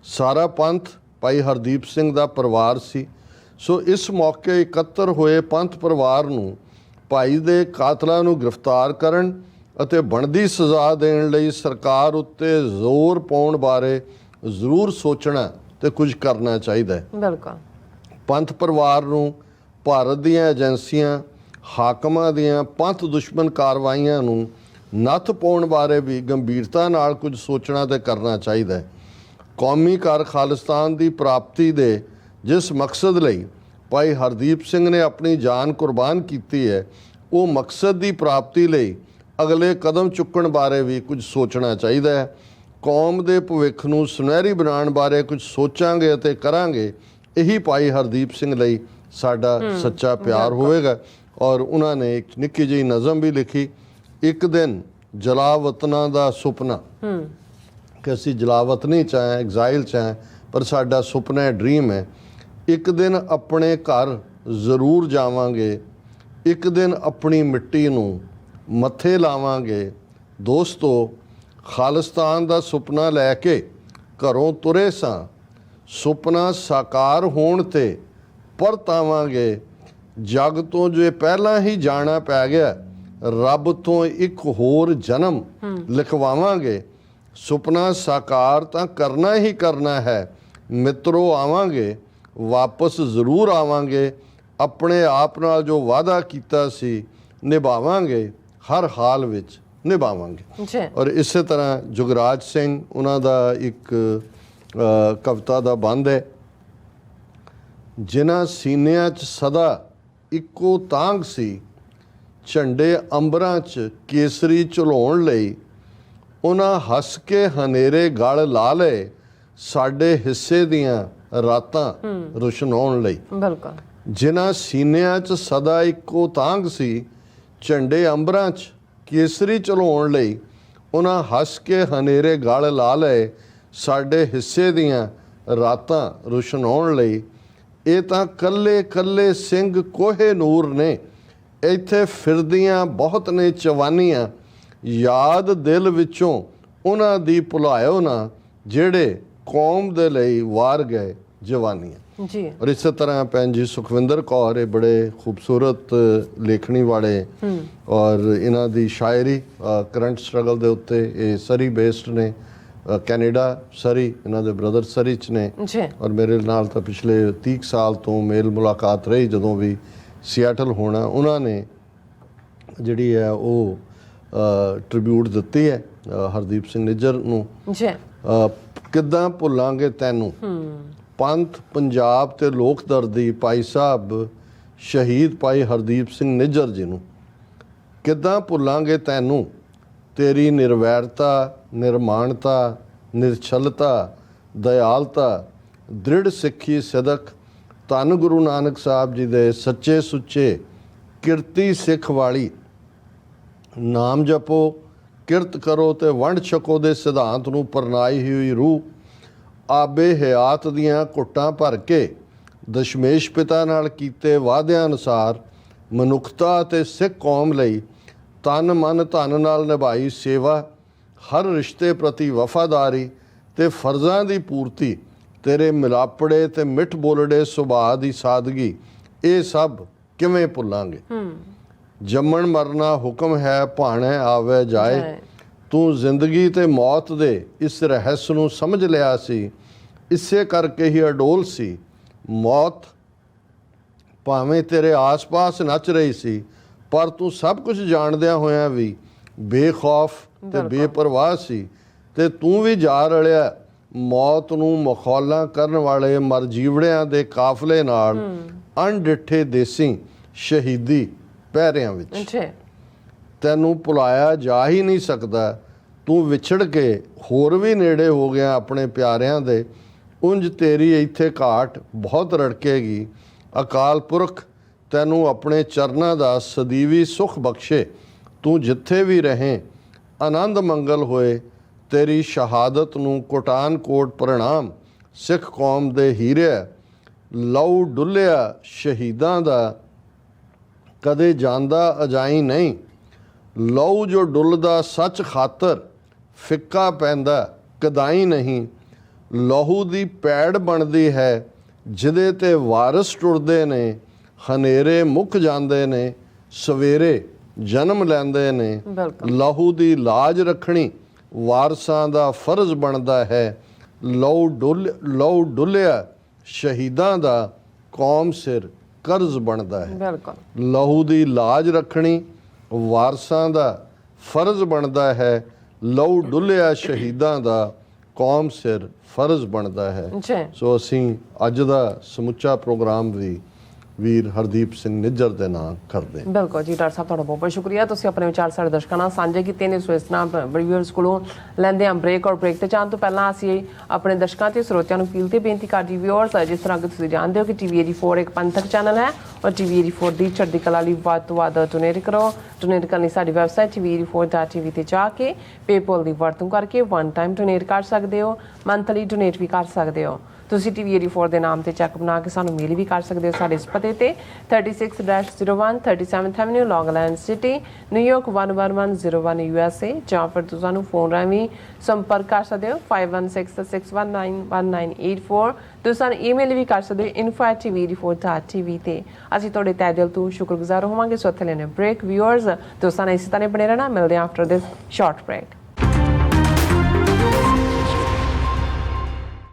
ਸਾਰਾ ਪੰਥ ਭਾਈ ਹਰਦੀਪ ਸਿੰਘ ਦਾ ਪਰਿਵਾਰ ਸੀ। ਸੋ ਇਸ ਮੌਕੇ ਇਕੱਤਰ ਹੋਏ ਪੰਥ ਪਰਿਵਾਰ ਨੂੰ ਭਾਈ ਦੇ ਕਾਤਲਾਂ ਨੂੰ ਗ੍ਰਿਫਤਾਰ ਕਰਨ ਅਤੇ ਬਣਦੀ ਸਜ਼ਾ ਦੇਣ ਲਈ ਸਰਕਾਰ ਉੱਤੇ ਜ਼ੋਰ ਪਾਉਣ ਬਾਰੇ ਜ਼ਰੂਰ ਸੋਚਣਾ ਤੇ ਕੁਝ ਕਰਨਾ ਚਾਹੀਦਾ ਹੈ। ਬਿਲਕੁਲ ਪੰਥ ਪਰਿਵਾਰ ਨੂੰ ਭਾਰਤ ਦੀਆਂ ਏਜੰਸੀਆਂ ਹਾਕਮਾਂ ਦੀਆਂ ਪੰਥ ਦੁਸ਼ਮਣ ਕਾਰਵਾਈਆਂ ਨੂੰ ਨੱਥ ਪਾਉਣ ਬਾਰੇ ਵੀ ਗੰਭੀਰਤਾ ਨਾਲ ਕੁਝ ਸੋਚਣਾ ਤੇ ਕਰਨਾ ਚਾਹੀਦਾ ਹੈ। ਕੌਮੀ ਘਰ ਖਾਲਿਸਤਾਨ ਦੀ ਪ੍ਰਾਪਤੀ ਦੇ ਜਿਸ ਮਕਸਦ ਲਈ ਭਾਈ ਹਰਦੀਪ ਸਿੰਘ ਨੇ ਆਪਣੀ ਜਾਨ ਕੁਰਬਾਨ ਕੀਤੀ ਹੈ ਉਹ ਮਕਸਦ ਦੀ ਪ੍ਰਾਪਤੀ ਲਈ ਅਗਲੇ ਕਦਮ ਚੁੱਕਣ ਬਾਰੇ ਵੀ ਕੁਝ ਸੋਚਣਾ ਚਾਹੀਦਾ ਹੈ। ਕੌਮ ਦੇ ਭਵਿੱਖ ਨੂੰ ਸੁਨਹਿਰੀ ਬਣਾਉਣ ਬਾਰੇ ਕੁਝ ਸੋਚਾਂਗੇ ਅਤੇ ਕਰਾਂਗੇ। ਇਹੀ ਭਾਈ ਹਰਦੀਪ ਸਿੰਘ ਲਈ ਸਾਡਾ ਸੱਚਾ ਪਿਆਰ ਹੋਵੇਗਾ। ਔਰ ਉਹਨਾਂ ਨੇ ਇੱਕ ਨਿੱਕੀ ਜਿਹੀ ਨਜ਼ਮ ਵੀ ਲਿਖੀ, ਇੱਕ ਦਿਨ ਜਲਾਵਤਨਾਂ ਦਾ ਸੁਪਨਾ ਕਿ ਅਸੀਂ ਜਲਾਵਤਨੀ 'ਚ ਆਏ, ਐਗਜ਼ਾਈਲ 'ਚ ਆਏ, ਪਰ ਸਾਡਾ ਸੁਪਨਾ ਹੈ, ਡਰੀਮ ਹੈ। ਇੱਕ ਦਿਨ ਆਪਣੇ ਘਰ ਜ਼ਰੂਰ ਜਾਵਾਂਗੇ, ਇੱਕ ਦਿਨ ਆਪਣੀ ਮਿੱਟੀ ਨੂੰ ਮੱਥੇ ਲਾਵਾਂਗੇ। ਦੋਸਤੋ ਖਾਲਿਸਤਾਨ ਦਾ ਸੁਪਨਾ ਲੈ ਕੇ ਘਰੋਂ ਤੁਰੇ ਸਾਂ, ਸੁਪਨਾ ਸਾਕਾਰ ਹੋਣ 'ਤੇ ਪਰਤ ਆਵਾਂਗੇ। ਜਗ ਤੋਂ ਜੇ ਪਹਿਲਾਂ ਹੀ ਜਾਣਾ ਪੈ ਗਿਆ ਰੱਬ ਤੋਂ ਇੱਕ ਹੋਰ ਜਨਮ ਲਿਖਵਾਵਾਂਗੇ। ਸੁਪਨਾ ਸਾਕਾਰ ਤਾਂ ਕਰਨਾ ਹੀ ਕਰਨਾ ਹੈ ਮਿੱਤਰੋ, ਆਵਾਂਗੇ ਵਾਪਸ ਜ਼ਰੂਰ ਆਵਾਂਗੇ। ਆਪਣੇ ਆਪ ਨਾਲ ਜੋ ਵਾਅਦਾ ਕੀਤਾ ਸੀ ਨਿਭਾਵਾਂਗੇ, ਹਰ ਹਾਲ ਵਿੱਚ ਨਿਭਾਵਾਂਗੇ। ਔਰ ਇਸੇ ਤਰ੍ਹਾਂ ਜੁਗਰਾਜ ਸਿੰਘ ਉਹਨਾਂ ਦਾ ਇੱਕ ਕਵਿਤਾ ਦਾ ਬੰਦ ਹੈ, ਜਿਨ੍ਹਾਂ ਸੀਨਿਆਂ 'ਚ ਸਦਾ ਇੱਕੋ ਤਾਂਘ ਸੀ, ਝੰਡੇ ਅੰਬਰਾਂ 'ਚ ਕੇਸਰੀ ਝੁਲਾਉਣ ਲਈ, ਉਹਨਾਂ ਹੱਸ ਕੇ ਹਨੇਰੇ ਗਲ ਲਾ ਲਏ, ਸਾਡੇ ਹਿੱਸੇ ਦੀਆਂ ਰਾਤਾਂ ਰੁਸ਼ਨਾਉਣ ਲਈ। ਬਿਲਕੁਲ ਜਿਨ੍ਹਾਂ ਸੀਨਿਆਂ 'ਚ ਸਦਾ ਇੱਕੋ ਤਾਂਘ ਸੀ, ਝੰਡੇ ਅੰਬਰਾਂ 'ਚ ਕੇਸਰੀ ਝੁਲਾਉਣ ਲਈ, ਉਹਨਾਂ ਹੱਸ ਕੇ ਹਨੇਰੇ ਗਲ ਲਾ ਲਏ, ਸਾਡੇ ਹਿੱਸੇ ਦੀਆਂ ਰਾਤਾਂ ਰੁਸ਼ਨਾਉਣ ਲਈ। ਇਹ ਤਾਂ ਕੱਲੇ ਕੱਲੇ ਸਿੰਘ ਕੋਹੇ ਨੂਰ ਨੇ, ਇੱਥੇ ਫਿਰਦੀਆਂ ਬਹੁਤ ਨੇ ਚਵਾਨੀਆਂ, ਯਾਦ ਦਿਲ ਵਿੱਚੋਂ ਉਹਨਾਂ ਦੀ ਭੁਲਾਇਓ ਨਾ, ਜਿਹੜੇ ਕੌਮ ਦੇ ਲਈ ਵਾਰ ਗਏ ਜਵਾਨੀਆਂ। ਜੀ ਔਰ ਇਸੇ ਤਰ੍ਹਾਂ ਭੈਣ ਜੀ ਸੁਖਵਿੰਦਰ ਕੌਰ, ਇਹ ਬੜੇ ਖੂਬਸੂਰਤ ਲੇਖਣੀ ਵਾਲੇ ਔਰ ਇਹਨਾਂ ਦੀ ਸ਼ਾਇਰੀ ਕਰੰਟ ਸਟਰਗਲ ਦੇ ਉੱਤੇ, ਇਹ ਸਰੀ ਬੇਸਡ ਨੇ, ਕੈਨੇਡਾ ਸਰੀ, ਇਹਨਾਂ ਦੇ ਬ੍ਰਦਰ ਸਰੀ 'ਚ ਨੇ ਔਰ ਮੇਰੇ ਨਾਲ ਤਾਂ ਪਿਛਲੇ 30 ਸਾਲ ਤੋਂ ਮੇਲ ਮੁਲਾਕਾਤ ਰਹੀ। ਜਦੋਂ ਵੀ ਸੀਐਟਲ ਹੋਣਾ ਉਹਨਾਂ ਨੇ ਜਿਹੜੀ ਹੈ ਉਹ ਟ੍ਰਿਬਿਊਟ ਦਿੱਤੀ ਹੈ ਹਰਦੀਪ ਸਿੰਘ ਨਿੱਜਰ ਨੂੰ। ਕਿੱਦਾਂ ਭੁੱਲਾਂਗੇ ਤੈਨੂੰ, ਪੰਥ, ਪੰਜਾਬ ਤੇ ਲੋਕ ਦਰਦੀ ਭਾਈ ਸਾਹਿਬ ਸ਼ਹੀਦ ਭਾਈ ਹਰਦੀਪ ਸਿੰਘ ਨਿੱਜਰ ਜੀ ਨੂੰ। ਕਿੱਦਾਂ ਭੁੱਲਾਂਗੇ ਤੈਨੂੰ, ਤੇਰੀ ਨਿਰਵੈਰਤਾ, ਨਿਰਮਾਣਤਾ, ਨਿਰਛਲਤਾ, ਦਇਆਲਤਾ, ਦ੍ਰਿੜ ਸਿੱਖੀ ਸਿਦਕ। ਧੰਨ ਗੁਰੂ ਨਾਨਕ ਸਾਹਿਬ ਜੀ ਦੇ ਸੱਚੇ ਸੁੱਚੇ ਕਿਰਤੀ ਸਿੱਖ ਵਾਲੀ ਨਾਮ ਜਪੋ, ਕਿਰਤ ਕਰੋ ਤੇ ਵੰਡ ਛਕੋ ਦੇ ਸਿਧਾਂਤ ਨੂੰ ਪਰਨਾਈ ਹੋਈ ਰੂਹ ਆਬੇ ਹਯਾਤ ਦੀਆਂ ਘੁੱਟਾਂ ਭਰ ਕੇ ਦਸ਼ਮੇਸ਼ ਪਿਤਾ ਨਾਲ ਕੀਤੇ ਵਾਅਦਿਆਂ ਅਨੁਸਾਰ ਮਨੁੱਖਤਾ ਅਤੇ ਸਿੱਖ ਕੌਮ ਲਈ ਤਨ ਮਨ ਧਨ ਨਾਲ ਨਿਭਾਈ ਸੇਵਾ, ਹਰ ਰਿਸ਼ਤੇ ਪ੍ਰਤੀ ਵਫਾਦਾਰੀ ਤੇ ਫਰਜ਼ਾਂ ਦੀ ਪੂਰਤੀ, ਤੇਰੇ ਮਿਲਾਪੜੇ ਤੇ ਮਿੱਠ ਬੋਲੜੇ ਸੁਭਾਅ ਦੀ ਸਾਦਗੀ, ਇਹ ਸਭ ਕਿਵੇਂ ਭੁੱਲਾਂਗੇ। ਜੰਮਣ ਮਰਨਾ ਹੁਕਮ ਹੈ, ਭਾਣੇ ਆਵੇ ਜਾਏ। ਤੂੰ ਜ਼ਿੰਦਗੀ ਤੇ ਮੌਤ ਦੇ ਇਸ ਰਹੱਸ ਨੂੰ ਸਮਝ ਲਿਆ ਸੀ, ਇਸੇ ਕਰਕੇ ਹੀ ਅਡੋਲ ਸੀ। ਮੌਤ ਭਾਵੇਂ ਤੇਰੇ ਆਸ-ਪਾਸ ਨੱਚ ਰਹੀ ਸੀ, ਪਰ ਤੂੰ ਸਭ ਕੁਝ ਜਾਣਦਿਆਂ ਹੋਇਆਂ ਵੀ ਬੇਖੌਫ ਤੇ ਬੇਪਰਵਾਹ ਸੀ। ਤੇ ਤੂੰ ਵੀ ਜਾ ਰਲਿਆ ਮੌਤ ਨੂੰ ਮਖੌਲਾਂ ਕਰਨ ਵਾਲੇ ਮਰਜੀਵੜਿਆਂ ਦੇ ਕਾਫਲੇ ਨਾਲ ਅਣਡਿੱਠੇ ਦੇਸੀ ਸ਼ਹੀਦੀ ਪਹਿਰਿਆਂ ਵਿੱਚ। ਤੈਨੂੰ ਭੁਲਾਇਆ ਜਾ ਹੀ ਨਹੀਂ ਸਕਦਾ। ਤੂੰ ਵਿਛੜ ਕੇ ਹੋਰ ਵੀ ਨੇੜੇ ਹੋ ਗਿਆ ਆਪਣੇ ਪਿਆਰਿਆਂ ਦੇ। ਉਂਝ ਤੇਰੀ ਇੱਥੇ ਘਾਟ ਬਹੁਤ ਰੜਕੇਗੀ। ਅਕਾਲ ਪੁਰਖ ਤੈਨੂੰ ਆਪਣੇ ਚਰਨਾਂ ਦਾ ਸਦੀਵੀ ਸੁਖ ਬਖਸ਼ੇ। ਤੂੰ ਜਿੱਥੇ ਵੀ ਰਹੇ ਆਨੰਦ ਮੰਗਲ ਹੋਏ। ਤੇਰੀ ਸ਼ਹਾਦਤ ਨੂੰ ਕੋਟਾਨ ਕੋਟ ਪ੍ਰਣਾਮ। ਸਿੱਖ ਕੌਮ ਦੇ ਹੀਰੇ ਲਹੂ ਡੁੱਲਿਆ ਸ਼ਹੀਦਾਂ ਦਾ ਕਦੇ ਜਾਂਦਾ ਅਜਾਈ ਨਹੀਂ। ਲਹੂ ਜੋ ਡੁੱਲਦਾ ਸੱਚ ਖਾਤਰ ਫਿੱਕਾ ਪੈਂਦਾ ਕਦਾਈ ਨਹੀਂ। ਲਹੂ ਦੀ ਪੈੜ ਬਣਦੀ ਹੈ ਜਿਹਦੇ ਤੇ ਵਾਰਸ ਟੁਰਦੇ ਨੇ। ਹਨੇਰੇ ਮੁੱਕ ਜਾਂਦੇ ਨੇ, ਸਵੇਰੇ ਜਨਮ ਲੈਂਦੇ ਨੇ। ਲਹੂ ਦੀ ਲਾਜ ਰੱਖਣੀ ਵਾਰਸਾਂ ਦਾ ਫਰਜ਼ ਬਣਦਾ ਹੈ। ਲਹੂ ਡੁੱਲਿਆ ਸ਼ਹੀਦਾਂ ਦਾ ਕੌਮ ਸਿਰ ਕਰਜ਼ ਬਣਦਾ ਹੈ। ਲਹੂ ਦੀ ਲਾਜ ਰੱਖਣੀ ਵਾਰਸਾਂ ਦਾ ਫਰਜ਼ ਬਣਦਾ ਹੈ। ਲਹੂ ਡੁੱਲਿਆ ਸ਼ਹੀਦਾਂ ਦਾ ਕੌਮ ਸਿਰ ਫਰਜ਼ ਬਣਦਾ ਹੈ। ਸੋ ਅਸੀਂ ਅੱਜ ਦਾ ਸਮੁੱਚਾ ਪ੍ਰੋਗਰਾਮ ਵੀ ਵੀਰ ਹਰਦੀਪ ਸਿੰਘ ਨਿੱਜਰ ਦੇ ਨਾਂ ਕਰਦੇ ਹਾਂ। ਬਿਲਕੁਲ ਜੀ ਡਾਕਟਰ ਸਾਹਿਬ, ਤੁਹਾਡਾ ਬਹੁਤ ਬਹੁਤ ਸ਼ੁਕਰੀਆ। ਤੁਸੀਂ ਆਪਣੇ ਵਿਚਾਰ ਸਾਡੇ ਦਰਸ਼ਕਾਂ ਨਾਲ ਸਾਂਝੇ ਕੀਤੇ ਨੇ। ਸੋ ਇਸ ਨਾਲ ਵਿਊਅਰਸ ਕੋਲੋਂ ਲੈਂਦੇ ਹਾਂ ਬ੍ਰੇਕ। ਔਰ ਬ੍ਰੇਕ ਤੇ ਜਾਣ ਤੋਂ ਪਹਿਲਾਂ ਅਸੀਂ ਆਪਣੇ ਦਰਸ਼ਕਾਂ ਤੇ ਸਰੋਤਿਆਂ ਨੂੰ ਅਪੀਲ ਤੇ ਬੇਨਤੀ ਕਰਦੀ ਵਿਊਅਰਸ, ਜਿਸ ਤਰ੍ਹਾਂ ਕਿ ਤੁਸੀਂ ਜਾਣਦੇ ਹੋ ਕਿ TV 84 ਇੱਕ ਪੰਥਕ ਚੈਨਲ ਹੈ ਔਰ TV 84 ਦੀ ਚੜ੍ਹਦੀ ਕਲਾ ਲਈ ਵੱਧ ਤੋਂ ਵੱਧ ਡੋਨੇਟ ਕਰੋ। ਡੋਨੇਟ ਕਰਨ ਲਈ ਸਾਡੀ ਵੈਬਸਾਈਟ tv84.tv ਤੇ ਜਾ ਕੇ ਪੇਪਲ ਦੀ ਵਰਤੋਂ ਕਰਕੇ ਵਨ ਟਾਈਮ ਡੋਨੇਟ ਕਰ ਸਕਦੇ ਹੋ, ਮੰਥਲੀ ਡੋਨੇਟ ਵੀ ਕਰ ਸਕਦੇ ਹੋ। ਤੁਸੀਂ TV 84 ਦੇ ਨਾਮ ਤੇ ਚੈੱਕ ਬਣਾ ਕੇ ਸਾਨੂੰ ਮੇਲ ਵੀ ਕਰ ਸਕਦੇ ਹੋ ਸਾਡੇ ਇਸ ਪਤੇ ਤੇ 36-01 37th Avenue, Long Island City, New York 11101 USA। ਜਾਂ ਫਿਰ ਤੁਸੀਂ ਸਾਨੂੰ ਫੋਨ ਰਾਹੀਂ ਸੰਪਰਕ ਕਰ ਸਕਦੇ ਹੋ 5166191984। ਤੁਸੀਂ ਸਾਨੂੰ ਈਮੇਲ ਵੀ ਕਰ ਸਕਦੇ ਹੋ info@tv84.tv ਤੇ। ਅਸੀਂ ਤੁਹਾਡੇ ਤਹਿ ਦਿਲ ਤੋਂ ਸ਼ੁਕਰਗੁਜ਼ਾਰ ਹੋਵਾਂਗੇ। ਸੋ ਇੱਥੇ ਲੈਣੇ ਬ੍ਰੇਕ। ਵਿਊਅਰਸ ਦੋਸਤਾਂ ਨੇ ਇਸੇ ਤਰ੍ਹਾਂ ਬਣੇ ਰਹਿਣਾ। ਮਿਲਦੇ ਹਾਂ ਆਫਟਰ ਦਿਸ ਸ਼ਾਰਟ ਬ੍ਰੇਕ।